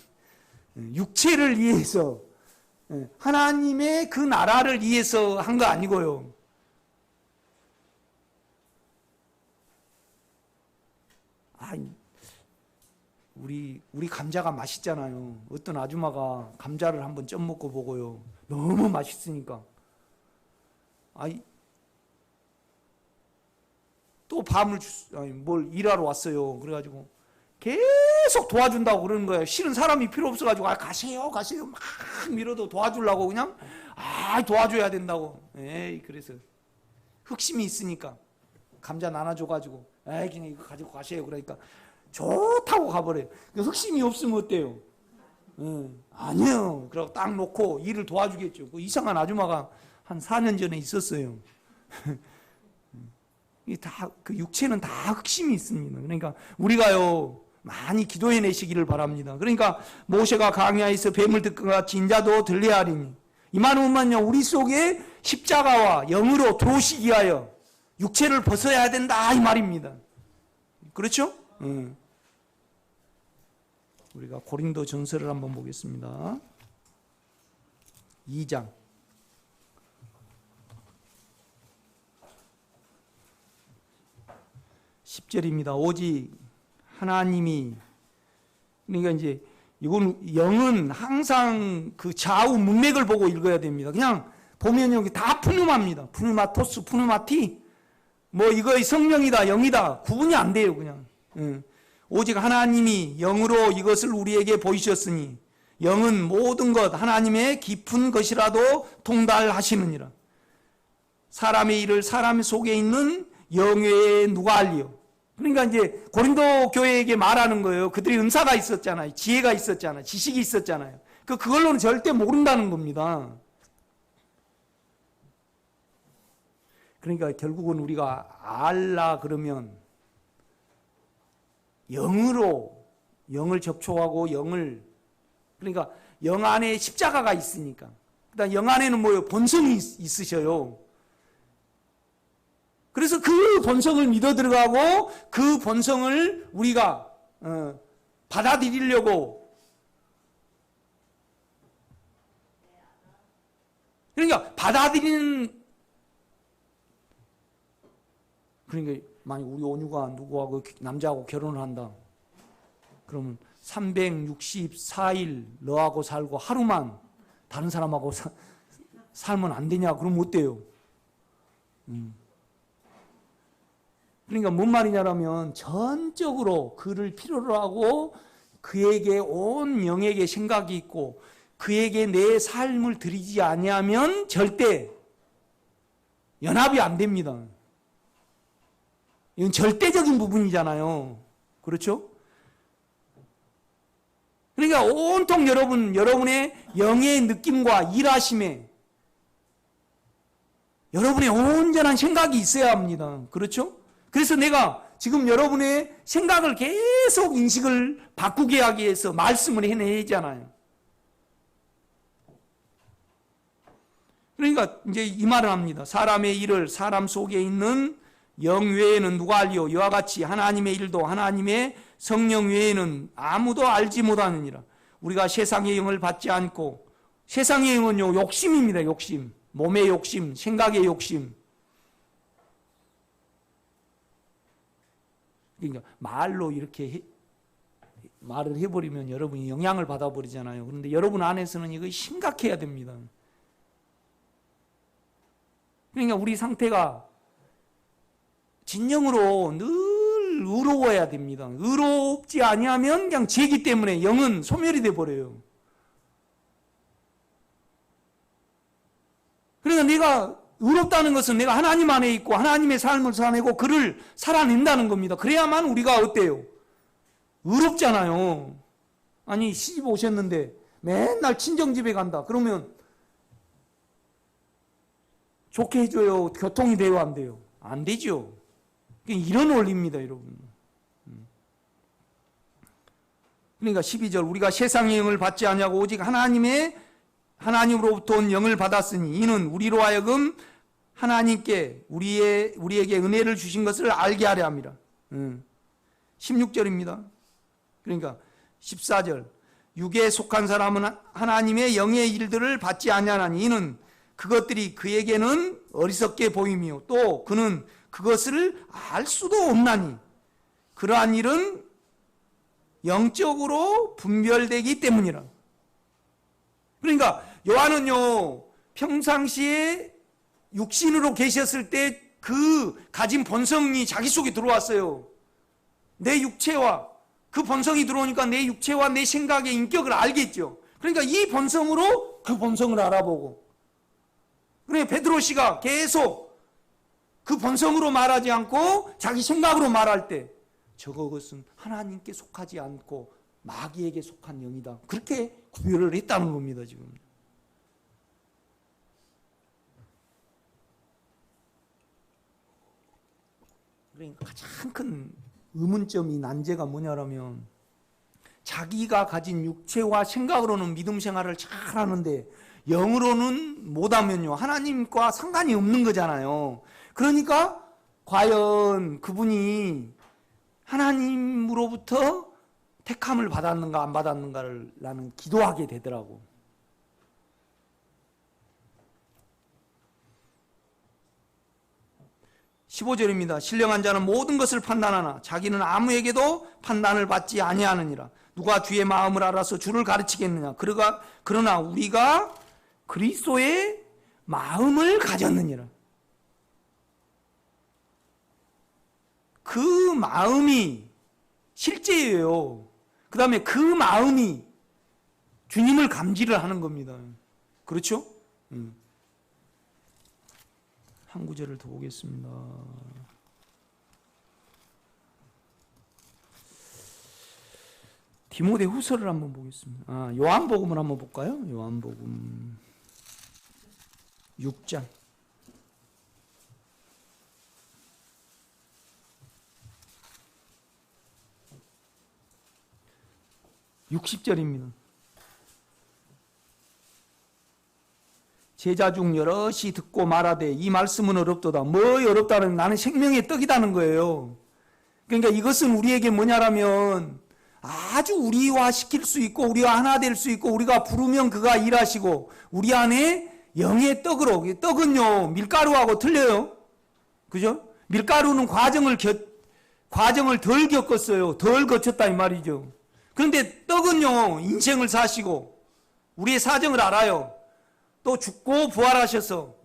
S1: 육체를 위해서, 하나님의 그 나라를 위해서 한 거 아니고요. 우리 감자가 맛있잖아요. 어떤 아줌마가 감자를 한번 쪄 먹고 보고요. 너무 맛있으니까. 또 뭘 일하러 왔어요. 그래가지고 계속 도와준다고 그러는 거예요. 실은 사람이 필요 없어가지고 가세요 막 밀어도 도와주려고 그냥 도와줘야 된다고. 그래서 흑심이 있으니까 감자 나눠줘가지고 그냥 이거 가지고 가세요. 그러니까 좋다고 가버려요. 흑심이 없으면 어때요? 아니요. 그러고 딱 놓고 일을 도와주겠죠. 그 이상한 아줌마가 한 4년 전에 있었어요. 그 육체는 다 흑심이 있습니다. 그러니까 우리가요, 많이 기도해내시기를 바랍니다. 그러니까 모세가 강야에서 뱀을 듣고 같이 인자도 들려야 하리니, 이 말은요, 우리 속에 십자가와 영으로 들어오시기 위하여 육체를 벗어야 된다, 이 말입니다. 그렇죠? 우리가 고린도 전서를 한번 보겠습니다. 2장 10절입니다. 오직 하나님이, 그러니까 이제 이건 영은 항상 그 좌우 문맥을 보고 읽어야 됩니다. 그냥 보면 여기 다 푸누마입니다. 푸누마토스, 푸누마티, 이거 성령이다, 영이다 구분이 안 돼요. 그냥. 오직 하나님이 영으로 이것을 우리에게 보이셨으니 영은 모든 것 하나님의 깊은 것이라도 통달하시느니라. 사람의 일을 사람 속에 있는 영 외에 누가 알리요? 그러니까 이제 고린도 교회에게 말하는 거예요. 그들이 은사가 있었잖아요. 지혜가 있었잖아요. 지식이 있었잖아요. 그걸로는 절대 모른다는 겁니다. 그러니까 결국은 우리가 알라 그러면 영을 접촉하고 그러니까 영 안에 십자가가 있으니까. 그다음 영 안에는 뭐예요? 본성이 있으셔요. 그래서 그 본성을 믿어 들어가고 그 본성을 우리가 받아들이려고, 그러니까 그러니까 만약 우리 온유가 누구하고 남자하고 결혼을 한다. 그러면 364일 너하고 살고 하루만 다른 사람하고 살면 안 되냐? 그러면 어때요? 그러니까 뭔 말이냐면 전적으로 그를 필요로 하고 그에게 온 영에게 생각이 있고 그에게 내 삶을 드리지 아니하면 절대 연합이 안 됩니다. 이건 절대적인 부분이잖아요. 그렇죠? 그러니까 온통 여러분의 영의 느낌과 일하심에 여러분의 온전한 생각이 있어야 합니다. 그렇죠? 그래서 내가 지금 여러분의 생각을 계속 인식을 바꾸게 하기 위해서 말씀을 해내잖아요. 그러니까 이제 이 말을 합니다. 사람의 일을 사람 속에 있는 영 외에는 누가 알리요? 이와 같이 하나님의 일도 하나님의 성령 외에는 아무도 알지 못하느니라. 우리가 세상의 영을 받지 않고, 세상의 영은요, 욕심입니다. 욕심. 몸의 욕심, 생각의 욕심. 그러니까 말로 이렇게 말을 해버리면 여러분이 영향을 받아버리잖아요. 그런데 여러분 안에서는 이거 심각해야 됩니다. 그러니까 우리 상태가 진정으로 늘 의로워야 됩니다. 의롭지 아니하면 그냥 죄기 때문에 영은 소멸이 돼 버려요. 그러니까 내가 의롭다는 것은 내가 하나님 안에 있고 하나님의 삶을 살아내고 그를 살아낸다는 겁니다. 그래야만 우리가 어때요? 의롭잖아요. 아니 시집 오셨는데 맨날 친정집에 간다. 그러면 좋게 해줘요? 교통이 돼요? 안 돼요? 안 되죠. 이런 원리입니다, 여러분. 그러니까 12절 우리가 세상의 영을 받지 아니하고 오직 하나님으로부터 온 영을 받았으니 이는 우리로 하여금 하나님께 우리에게 은혜를 주신 것을 알게 하려 함이라. 16절입니다. 그러니까 14절 육에 속한 사람은 하나님의 영의 일들을 받지 아니하나니 이는 그것들이 그에게는 어리석게 보이며 또 그는 그것을 알 수도 없나니 그러한 일은 영적으로 분별되기 때문이라. 그러니까 요한은요 평상시에 육신으로 계셨을 때 그 가진 본성이 자기 속에 들어왔어요. 내 육체와 그 본성이 들어오니까 내 육체와 내 생각의 인격을 알겠죠. 그러니까 이 본성으로 그 본성을 알아보고, 그러니까 베드로씨가 계속 그 본성으로 말하지 않고 자기 생각으로 말할 때 저것은 하나님께 속하지 않고 마귀에게 속한 영이다, 그렇게 구별을 했다는 겁니다. 지금 그러니까 가장 큰 의문점이 난제가 뭐냐면 자기가 가진 육체와 생각으로는 믿음 생활을 잘 하는데 영으로는 못하면요 하나님과 상관이 없는 거잖아요. 그러니까 과연 그분이 하나님으로부터 택함을 받았는가 안 받았는가를 나는 기도하게 되더라고. (15절입니다) 신령한 자는 모든 것을 판단하나 자기는 아무에게도 판단을 받지 아니하느니라. 누가 주의 마음을 알아서 주를 가르치겠느냐. 그러나 우리가 그리스도의 마음을 가졌느니라. 그 마음이 실제예요. 그 다음에 그 마음이 주님을 감지를 하는 겁니다. 그렇죠? 한 구절을 더 보겠습니다. 디모데 후서를 한번 보겠습니다. 요한복음을 한번 볼까요? 요한복음 6장. 60절입니다. 제자 중 여럿이 듣고 말하되 이 말씀은 어렵도다. 뭐 어렵다는, 나는 생명의 떡이다는 거예요. 그러니까 이것은 우리에게 뭐냐라면 아주 우리화시킬 수 있고 우리와 하나 될 수 있고 우리가 부르면 그가 일하시고 우리 안에 영의 떡으로, 떡은요 밀가루하고 틀려요. 그죠? 밀가루는 과정을 덜 겪었어요. 덜 거쳤다 이 말이죠. 그런데 떡은요 인생을 사시고 우리의 사정을 알아요. 또 죽고 부활하셔서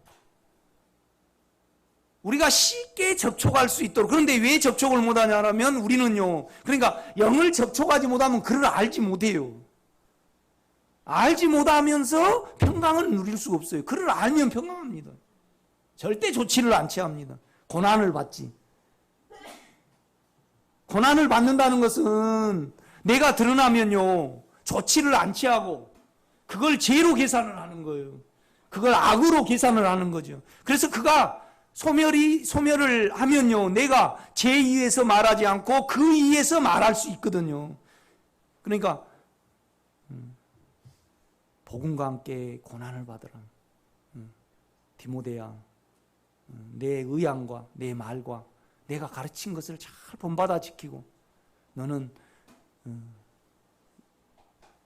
S1: 우리가 쉽게 접촉할 수 있도록. 그런데 왜 접촉을 못하냐면 우리는요, 그러니까 영을 접촉하지 못하면 그를 알지 못해요. 알지 못하면서 평강을 누릴 수가 없어요. 그를 알면 평강합니다. 절대 좋지를 않지 합니다. 고난을 받지. 고난을 받는다는 것은 내가 드러나면요 좋지를 않지 하고 그걸 죄로 계산을 하는 거예요. 그걸 악으로 계산을 하는 거죠. 그래서 그가 소멸을 하면요 내가 제 이에서 말하지 않고 그 이에서 말할 수 있거든요. 그러니까 복음과 함께 고난을 받으라. 디모데야, 내 의향과 내 말과 내가 가르친 것을 잘 본받아 지키고 너는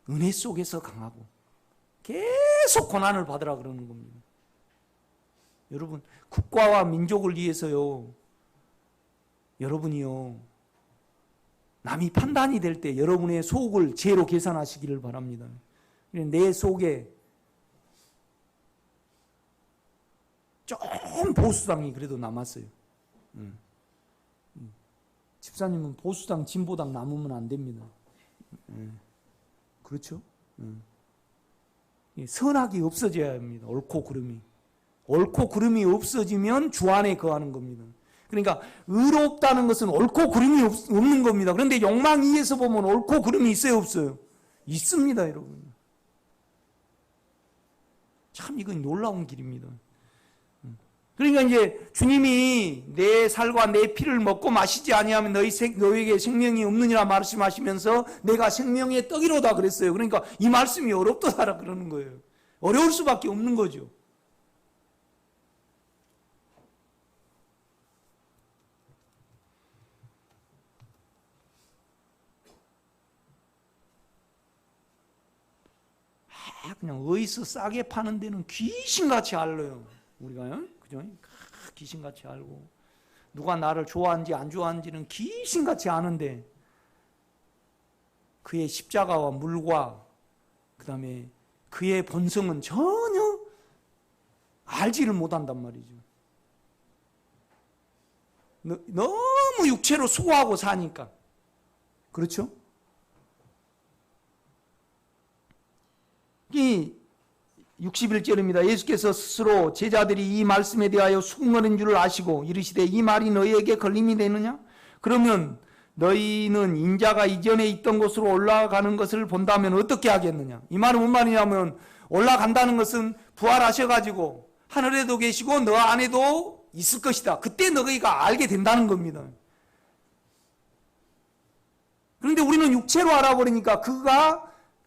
S1: 은혜 속에서 강하고 계속 고난을 받으라 그러는 겁니다. 여러분, 국가와 민족을 위해서요, 여러분이요 남이 판단이 될 때 여러분의 속을 죄로 계산하시기를 바랍니다. 내 속에 좀 보수당이 그래도 남았어요. 집사님은 보수당, 진보당 남으면 안 됩니다. 그렇죠? 선악이 없어져야 합니다. 옳고 그름이. 옳고 그름이 없어지면 주 안에 거하는 겁니다. 그러니까 의롭다는 것은 옳고 그름이 없는 겁니다. 그런데 욕망 위에서 보면 옳고 그름이 있어요, 없어요? 있습니다, 여러분. 참 이건 놀라운 길입니다. 그러니까 이제 주님이 내 살과 내 피를 먹고 마시지 아니하면 너에게 생명이 없느니라 말씀하시면서 내가 생명의 떡이로다 그랬어요. 그러니까 이 말씀이 어렵도다 그러는 거예요. 어려울 수밖에 없는 거죠. 그냥 어디서 싸게 파는 데는 귀신같이 알아요. 우리가요, 그죠? 귀신같이 알고 누가 나를 좋아하는지 안 좋아하는지는 귀신같이 아는데 그의 십자가와 물과 그 다음에 그의 본성은 전혀 알지를 못한단 말이죠. 너무 육체로 수고하고 사니까. 그렇죠? 이 61절입니다. 예수께서 스스로 제자들이 이 말씀에 대하여 수긍하는 줄을 아시고 이르시되 이 말이 너희에게 걸림이 되느냐? 그러면 너희는 인자가 이전에 있던 곳으로 올라가는 것을 본다면 어떻게 하겠느냐? 이 말은 뭔 말이냐면 올라간다는 것은 부활하셔가지고 하늘에도 계시고 너 안에도 있을 것이다. 그때 너희가 알게 된다는 겁니다. 그런데 우리는 육체로 알아버리니까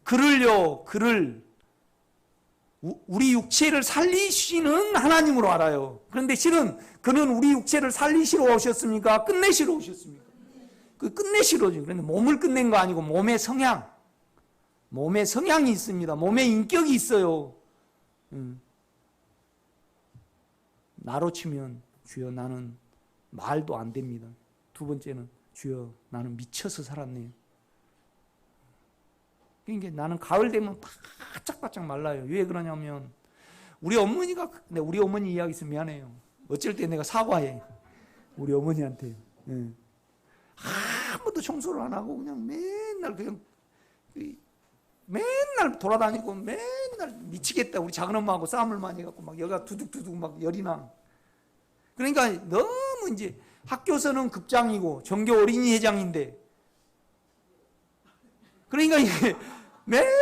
S1: 그를 우리 육체를 살리시는 하나님으로 알아요. 그런데 실은 그는 우리 육체를 살리시러 오셨습니까? 끝내시러 오셨습니까? 그 끝내시러죠. 그런데 몸을 끝낸 거 아니고 몸의 성향이 있습니다. 몸의 인격이 있어요. 나로 치면 주여 나는 말도 안 됩니다. 두 번째는 주여 나는 미쳐서 살았네요. 그러니까 나는 가을 되면 바짝바짝 말라요. 왜 그러냐면 우리 어머니 이야기 있으면 미안해요. 어쩔 때 내가 사과해. 우리 어머니한테. 한 번도 청소를 안 하고 그냥 맨날 돌아다니고 맨날 미치겠다. 우리 작은 엄마하고 싸움을 많이 해갖고 막 여기가 두둑두둑 막 열이 나. 그러니까 너무 이제 학교에서는 급장이고 전교 어린이 회장인데 그러니까 이게 맨날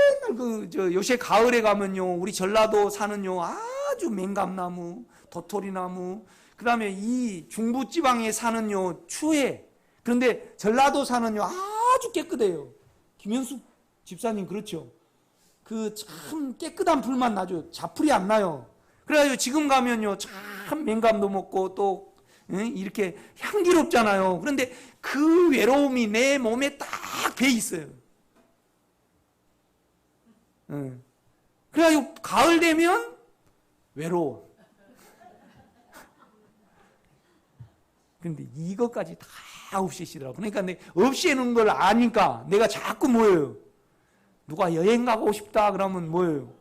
S1: 요새 가을에 가면요 우리 전라도 사는요 아주 맹감나무, 도토리나무, 그 다음에 이 중부지방에 사는요 추해. 그런데 전라도 사는요 아주 깨끗해요. 김현숙 집사님 그렇죠. 그 참 깨끗한 불만 나죠. 자풀이 안 나요. 그래가지고 지금 가면요 참 맹감도 먹고 또 이렇게 향기롭잖아요. 그런데 그 외로움이 내 몸에 딱 배 있어요. 그래가지고 가을 되면 외로워. 그런데 이것까지 다 없애시더라고. 그러니까 없애는 걸 아니까 내가 자꾸 뭐예요? 누가 여행 가고 싶다 그러면 뭐예요?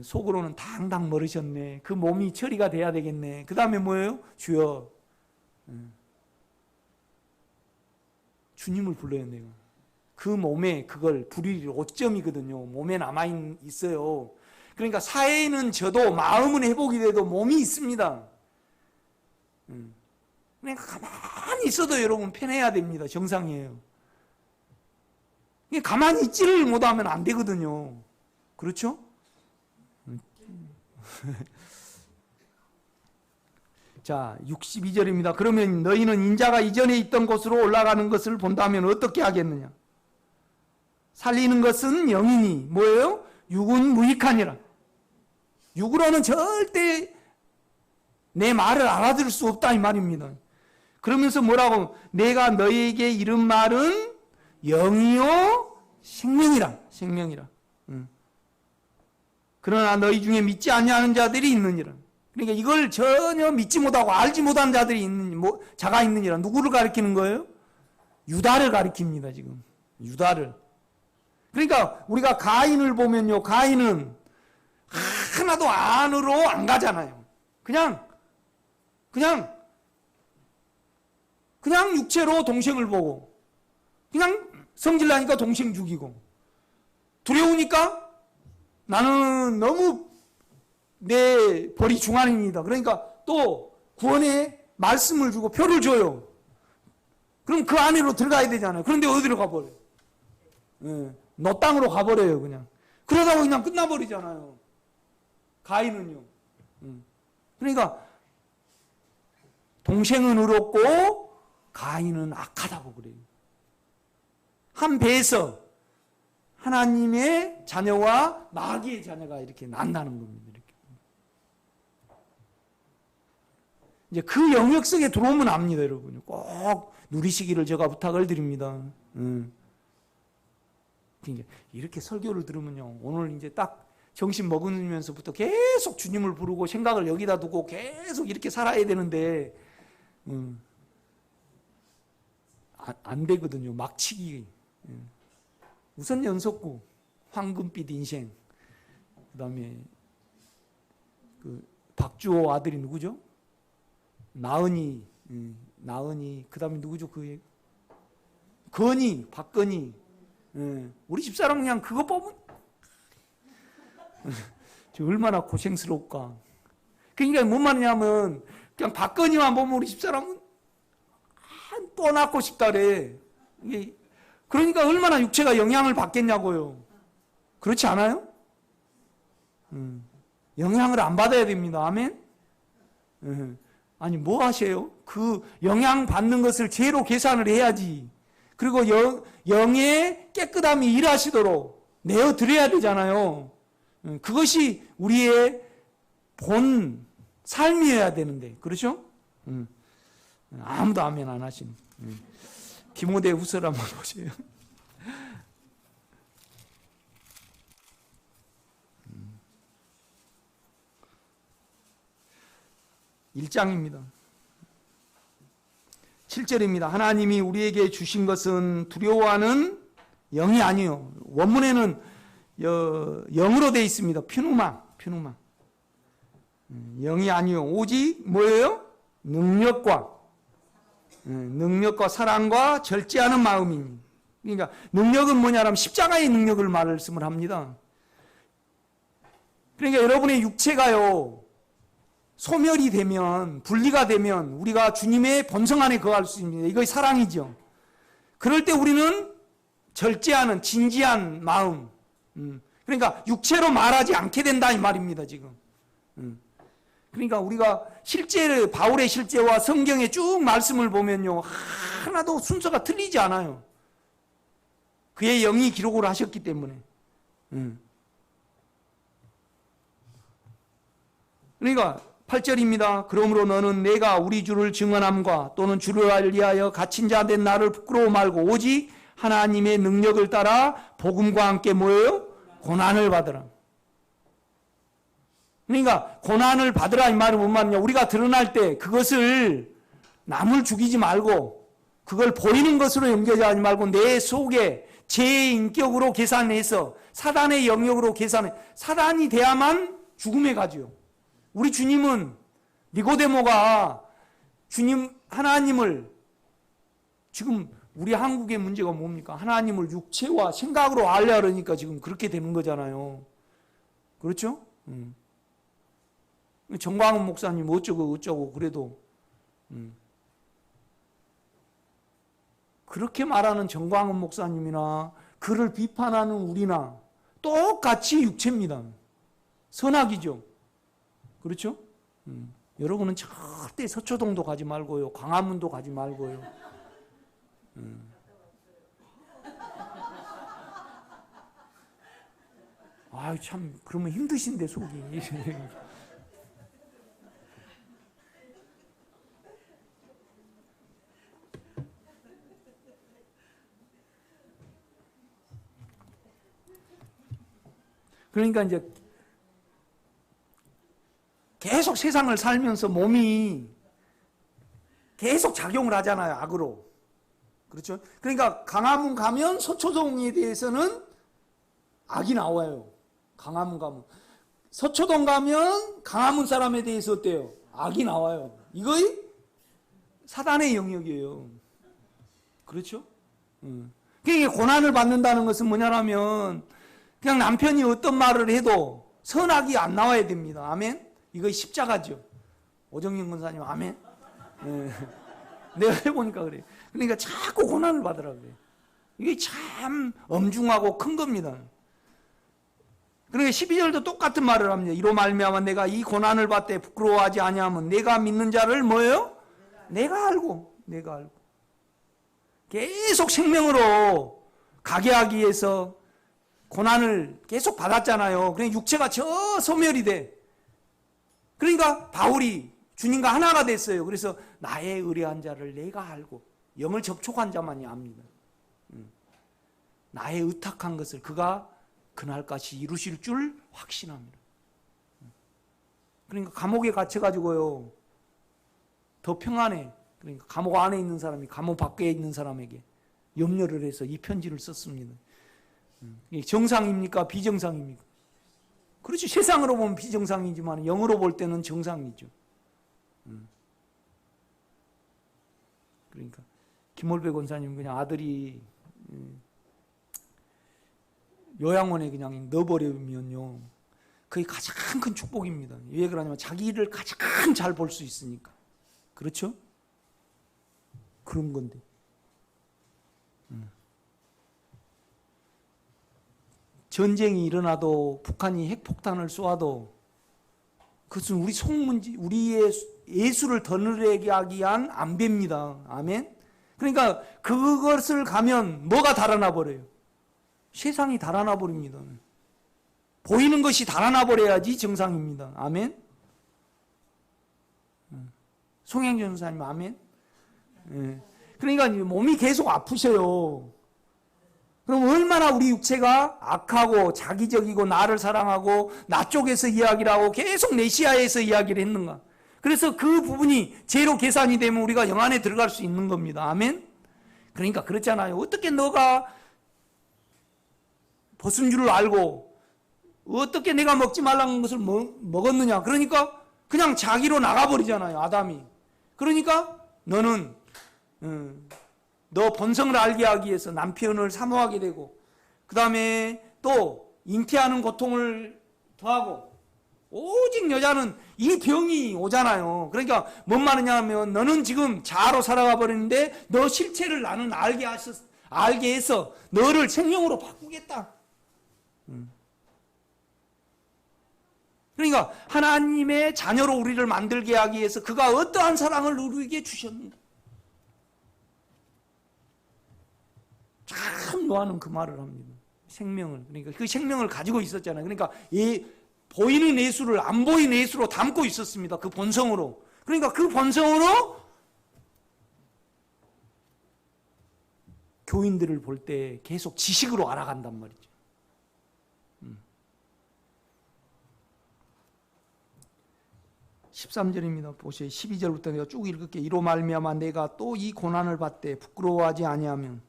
S1: 속으로는 당당 멀으셨네. 그 몸이 처리가 돼야 되겠네. 그 다음에 뭐예요? 주여. 주님을 불러야 돼요. 그 몸에 그걸 불이 5점이거든요. 몸에 남아있어요. 그러니까 사회는 져도 마음은 회복이 돼도 몸이 있습니다. 그러니까 가만히 있어도 여러분 편해야 됩니다. 정상이에요. 가만히 있지를 못하면 안 되거든요. 그렇죠? 자, 62절입니다. 그러면 너희는 인자가 이전에 있던 곳으로 올라가는 것을 본다면 어떻게 하겠느냐? 살리는 것은 영이니 뭐예요? 육은 무익하니라. 육으로는 절대 내 말을 알아들을 수 없다 이 말입니다. 그러면서 뭐라고? 내가 너희에게 이른 말은 영이요 생명이라. 그러나 너희 중에 믿지 아니하는 자들이 있느니라. 그러니까 이걸 전혀 믿지 못하고 알지 못한 자들이 자가 있느니라. 누구를 가리키는 거예요? 유다를 가리킵니다. 지금 유다를. 그러니까 우리가 가인을 보면요, 가인은 하나도 안으로 안 가잖아요. 그냥 육체로 동생을 보고, 그냥 성질나니까 동생 죽이고, 두려우니까 나는 너무 내 벌이 중한입니다. 그러니까 또 구원의 말씀을 주고 표를 줘요. 그럼 그 안으로 들어가야 되잖아요. 그런데 어디로 가버려요? 너 땅으로 가버려요, 그냥. 그러다가 그냥 끝나버리잖아요. 가인은요. 그러니까 동생은 의롭고 가인은 악하다고 그래요. 한 배에서 하나님의 자녀와 마귀의 자녀가 이렇게 난다는 겁니다. 이렇게. 이제 그 영역 속에 들어오면 압니다, 여러분. 꼭 누리시기를 제가 부탁을 드립니다. 이렇게 설교를 들으면요, 오늘 이제 딱 정신 먹으면서부터 계속 주님을 부르고 생각을 여기다 두고 계속 이렇게 살아야 되는데, 안 되거든요. 막치기. 우선 연속구, 황금빛 인생, 그 다음에 그 박주호 아들이 누구죠? 나은이, 그 다음에 누구죠? 그 건이, 박건이. 우리 집사람 그냥 그거 뽑으면 얼마나 고생스러울까. 그러니까 뭔 말이냐면 그냥 박건이만 보면 우리 집사람은 또 낳고 싶다 그래. 그러니까 얼마나 육체가 영향을 받겠냐고요. 그렇지 않아요? 영향을 안 받아야 됩니다. 아멘? 아니 뭐 하세요? 그 영향 받는 것을 죄로 계산을 해야지. 그리고 영의 깨끗함이 일하시도록 내어드려야 되잖아요. 그것이 우리의 본 삶이어야 되는데, 그렇죠? 아무도 아멘 안 하시네. 디모데후서를 한번 보세요. 1장입니다. 7절입니다. 하나님이 우리에게 주신 것은 두려워하는 영이 아니요. 원문에는 영으로 되어 있습니다. 퓨누마. 영이 아니요. 오직 뭐예요? 능력과 사랑과 절제하는 마음이니. 그러니까 능력은 뭐냐면 십자가의 능력을 말씀을 합니다. 그러니까 여러분의 육체가요, 소멸이 되면, 분리가 되면 우리가 주님의 본성 안에 거할 수 있습니다. 이거 사랑이죠. 그럴 때 우리는 절제하는 진지한 마음, 그러니까 육체로 말하지 않게 된다 이 말입니다. 지금. 그러니까 우리가 실제 바울의 실제와 성경의 쭉 말씀을 보면요, 하나도 순서가 틀리지 않아요. 그의 영이 기록을 하셨기 때문에. 그러니까 8절입니다. 그러므로 너는 내가 우리 주를 증언함과 또는 주를 알리하여 갇힌 자 된 나를 부끄러워 말고 오직 하나님의 능력을 따라 복음과 함께 뭐예요? 고난을 받으라. 그러니까 고난을 받으라 이 말은 뭔 말이냐? 우리가 드러날 때 그것을 남을 죽이지 말고 그걸 보이는 것으로 연결하지 말고 내 속에 제 인격으로 계산해서 사단의 영역으로 계산해. 사단이 돼야만 죽음에 가죠. 우리 주님은 니고데모가 주님 하나님을, 지금 우리 한국의 문제가 뭡니까? 하나님을 육체와 생각으로 알려 그러니까 지금 그렇게 되는 거잖아요. 그렇죠? 정광훈 목사님 어쩌고 그래도 그렇게 말하는 정광훈 목사님이나 그를 비판하는 우리나 똑같이 육체입니다. 선악이죠. 그렇죠? 여러분은 절대 서초동도 가지 말고요, 광화문도 가지 말고요. 아유 참 그러면 힘드신데 속이. 그러니까 이제 계속 세상을 살면서 몸이 계속 작용을 하잖아요, 악으로. 그렇죠? 그러니까 강화문 가면 서초동에 대해서는 악이 나와요. 강화문 가면. 서초동 가면 강화문 사람에 대해서 어때요? 악이 나와요. 이거의 사단의 영역이에요. 그렇죠? 그러니까 고난을 받는다는 것은 뭐냐면 그냥 남편이 어떤 말을 해도 선악이 안 나와야 됩니다. 아멘? 이거 십자가죠. 오정영 권사님 아멘? 네. 내가 해보니까 그래. 그러니까 자꾸 고난을 받으라 그래. 이게 참 엄중하고 큰 겁니다. 그러니까 12절도 똑같은 말을 합니다. 이로 말미암아 내가 이 고난을 받되 부끄러워하지 아니하면 내가 믿는 자를 뭐예요? 내가 알고. 계속 생명으로 가게 하기 위해서 고난을 계속 받았잖아요. 그러니까 육체가 저 소멸이 돼. 그러니까 바울이 주님과 하나가 됐어요. 그래서 나의 의뢰한 자를 내가 알고, 영을 접촉한 자만이 압니다. 나의 의탁한 것을 그가 그날까지 이루실 줄 확신합니다. 그러니까 감옥에 갇혀가지고요, 더 평안해. 그러니까 감옥 안에 있는 사람이 감옥 밖에 있는 사람에게 염려를 해서 이 편지를 썼습니다. 정상입니까? 비정상입니까? 그렇지, 세상으로 보면 비정상이지만 영으로 볼 때는 정상이죠. 그러니까 김월배 권사님 그냥 아들이 요양원에 그냥 넣어버리면요, 그게 가장 큰 축복입니다. 왜 그러냐면 자기 일을 가장 잘 볼 수 있으니까. 그렇죠? 그런 건데. 전쟁이 일어나도 북한이 핵폭탄을 쏘아도 그것은 우리 속문제, 우리의 예수를 드러내게 하기 위한 안배입니다. 아멘? 그러니까 그것을 가면 뭐가 달아나 버려요? 세상이 달아나 버립니다. 보이는 것이 달아나 버려야지 정상입니다. 아멘? 송영준 전사님 아멘? 그러니까 몸이 계속 아프셔요. 그럼 얼마나 우리 육체가 악하고 자기적이고 나를 사랑하고 나 쪽에서 이야기를 하고 계속 메시아에서 이야기를 했는가. 그래서 그 부분이 제로 계산이 되면 우리가 영 안에 들어갈 수 있는 겁니다. 아멘? 그러니까 그렇잖아요. 어떻게 너가 벗은 줄을 알고 어떻게 내가 먹지 말라는 것을 먹었느냐. 그러니까 그냥 자기로 나가버리잖아요, 아담이. 그러니까 너는 너 본성을 알게 하기 위해서 남편을 사모하게 되고, 그 다음에 또 잉태하는 고통을 더하고, 오직 여자는 이 병이 오잖아요. 그러니까 뭔 말이냐 하면 너는 지금 자아로 살아가 버리는데 너 실체를 나는 알게 해서 너를 생명으로 바꾸겠다. 그러니까 하나님의 자녀로 우리를 만들게 하기 위해서 그가 어떠한 사랑을 우리에게 주셨는가. 참 요한은 그 말을 합니다. 생명을, 그러니까 그 생명을 가지고 있었잖아요. 그러니까 보이는 예수를 안 보이는 예수로 담고 있었습니다. 그 본성으로. 그러니까 그 본성으로 교인들을 볼 때 계속 지식으로 알아간단 말이죠. 13절입니다. 보세요. 12절부터 내가 쭉 읽을게. 이로 말미암아 내가 또 이 고난을 받되 부끄러워하지 아니하면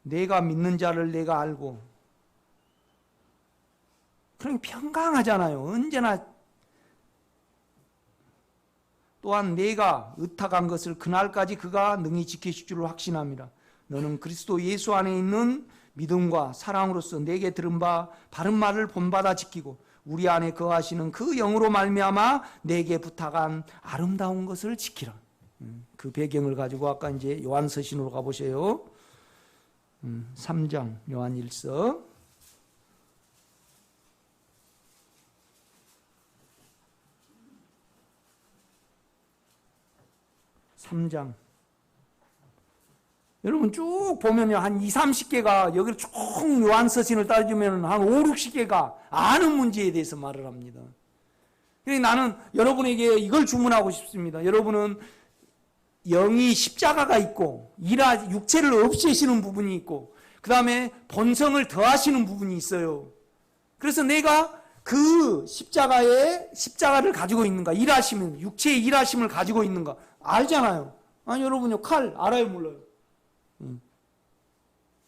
S1: 내가 믿는 자를 내가 알고. 그럼 평강하잖아요. 언제나. 또한 내가 의탁한 것을 그날까지 그가 능히 지키실 줄을 확신함이라. 너는 그리스도 예수 안에 있는 믿음과 사랑으로서 내게 들은 바 바른 말을 본받아 지키고 우리 안에 거하시는 그 영으로 말미암아 내게 부탁한 아름다운 것을 지키라. 그 배경을 가지고 아까 이제 요한서신으로 가보세요. 3장 요한일서 3장. 여러분 쭉 보면요, 한 20, 30개가, 여기를 쭉 요한서신을 따지면 한 5, 60개가 아는 문제에 대해서 말을 합니다. 그러니까 나는 여러분에게 이걸 주문하고 싶습니다. 여러분은 영이 십자가가 있고, 육체를 없애시는 부분이 있고, 그 다음에 본성을 더하시는 부분이 있어요. 그래서 내가 그 십자가를 가지고 있는가, 일하시면, 육체의 일하심을 가지고 있는가, 알잖아요. 아니, 여러분요, 칼 알아요, 몰라요?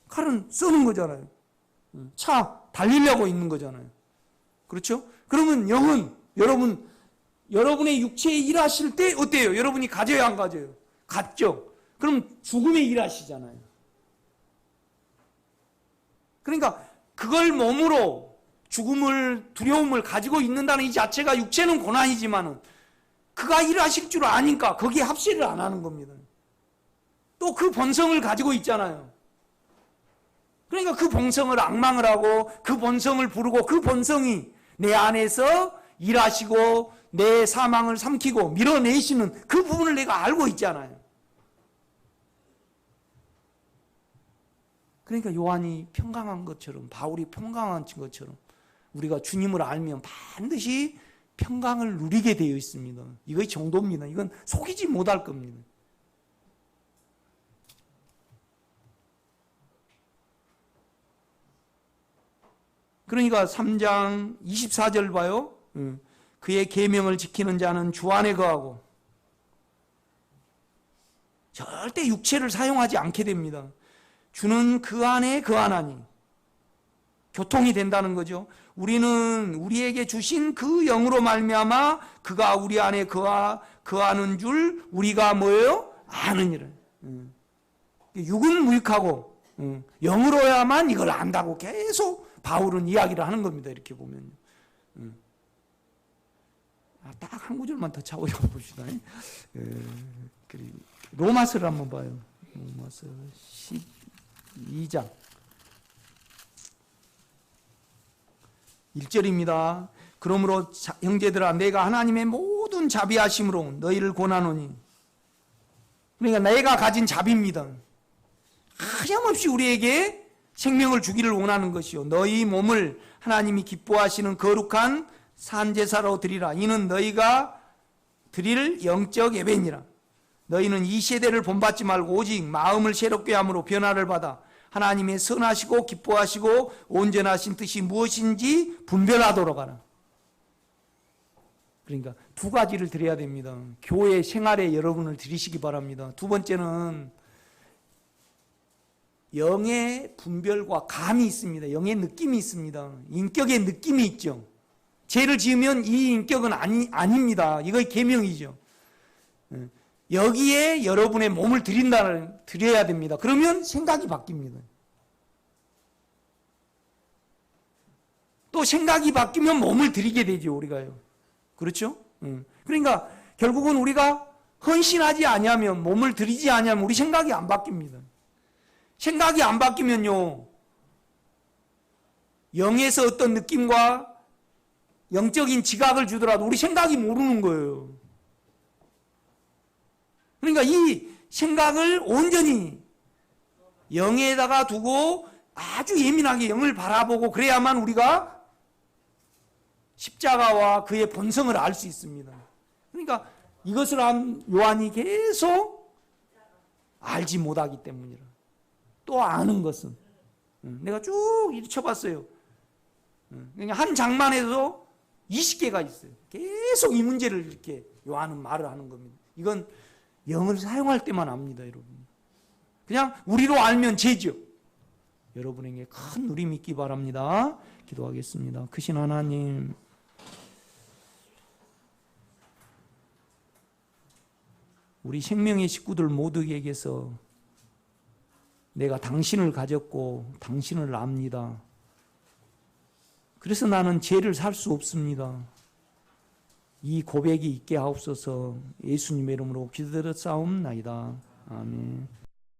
S1: 칼은 쓰는 거잖아요. 차 달리려고 있는 거잖아요. 그렇죠? 그러면 영은 여러분의 육체에 일하실 때 어때요? 여러분이 가져요, 안 가져요? 갖죠. 그럼 죽음에 일하시잖아요. 그러니까 그걸 몸으로 죽음을, 두려움을 가지고 있는다는 이 자체가, 육체는 고난이지만은 그가 일하실 줄 아니까 거기에 합세를 안 하는 겁니다. 또 그 본성을 가지고 있잖아요. 그러니까 그 본성을 앙망을 하고 그 본성을 부르고 그 본성이 내 안에서 일하시고 내 사망을 삼키고 밀어내시는 그 부분을 내가 알고 있잖아요. 그러니까 요한이 평강한 것처럼, 바울이 평강한 것처럼 우리가 주님을 알면 반드시 평강을 누리게 되어 있습니다. 이것이 정도입니다. 이건 속이지 못할 겁니다. 그러니까 3장 24절 봐요. 그의 계명을 지키는 자는 주 안에 거하고 절대 육체를 사용하지 않게 됩니다. 주는 그 안에 거하나니 교통이 된다는 거죠. 우리는 우리에게 주신 그 영으로 말미암아 그가 우리 안에 거하는 줄 우리가 뭐예요? 아느니라. 육은 무익하고 영으로야만 이걸 안다고 계속 바울은 이야기를 하는 겁니다. 이렇게 보면요. 딱 한 구절만 더 차고 봅시다. 로마서를 한번 봐요. 로마서 12장 1절입니다. 그러므로 형제들아 내가 하나님의 모든 자비하심으로 너희를 권하노니, 그러니까 내가 가진 자비입니다. 하염없이 우리에게 생명을 주기를 원하는 것이요 너희 몸을 하나님이 기뻐하시는 거룩한 산제사로 드리라. 이는 너희가 드릴 영적 예배니라. 너희는 이 세대를 본받지 말고 오직 마음을 새롭게 함으로 변화를 받아 하나님의 선하시고 기뻐하시고 온전하신 뜻이 무엇인지 분별하도록 하라. 그러니까 두 가지를 드려야 됩니다. 교회 생활에 여러분을 드리시기 바랍니다. 두 번째는 영의 분별과 감이 있습니다. 영의 느낌이 있습니다. 인격의 느낌이 있죠. 죄를 지으면 이 인격은 아닙니다. 이거 계명이죠. 여기에 여러분의 몸을 드려야 됩니다. 그러면 생각이 바뀝니다. 또 생각이 바뀌면 몸을 드리게 되죠, 우리가요. 그렇죠? 그러니까 결국은 우리가 헌신하지 아니하면, 몸을 드리지 아니하면 우리 생각이 안 바뀝니다. 생각이 안 바뀌면요, 영에서 어떤 느낌과 영적인 지각을 주더라도 우리 생각이 모르는 거예요. 그러니까 이 생각을 온전히 영에다가 두고 아주 예민하게 영을 바라보고 그래야만 우리가 십자가와 그의 본성을 알 수 있습니다. 그러니까 이것을 한 요한이 계속 알지 못하기 때문이라. 또 아는 것은 내가 쭉 이렇게 쳐봤어요. 그러니까 한 장만에도 20개가 있어요. 계속 이 문제를 이렇게 요한은 말을 하는 겁니다. 이건 영을 사용할 때만 압니다, 여러분. 그냥 우리로 알면 죄죠. 여러분에게 큰 누림 있기 바랍니다. 기도하겠습니다. 크신 하나님, 우리 생명의 식구들 모두에게서 내가 당신을 가졌고 당신을 압니다. 그래서 나는 죄를 살 수 없습니다. 이 고백이 있게 하옵소서. 예수님의 이름으로 기도드렸사옵나이다. 아멘.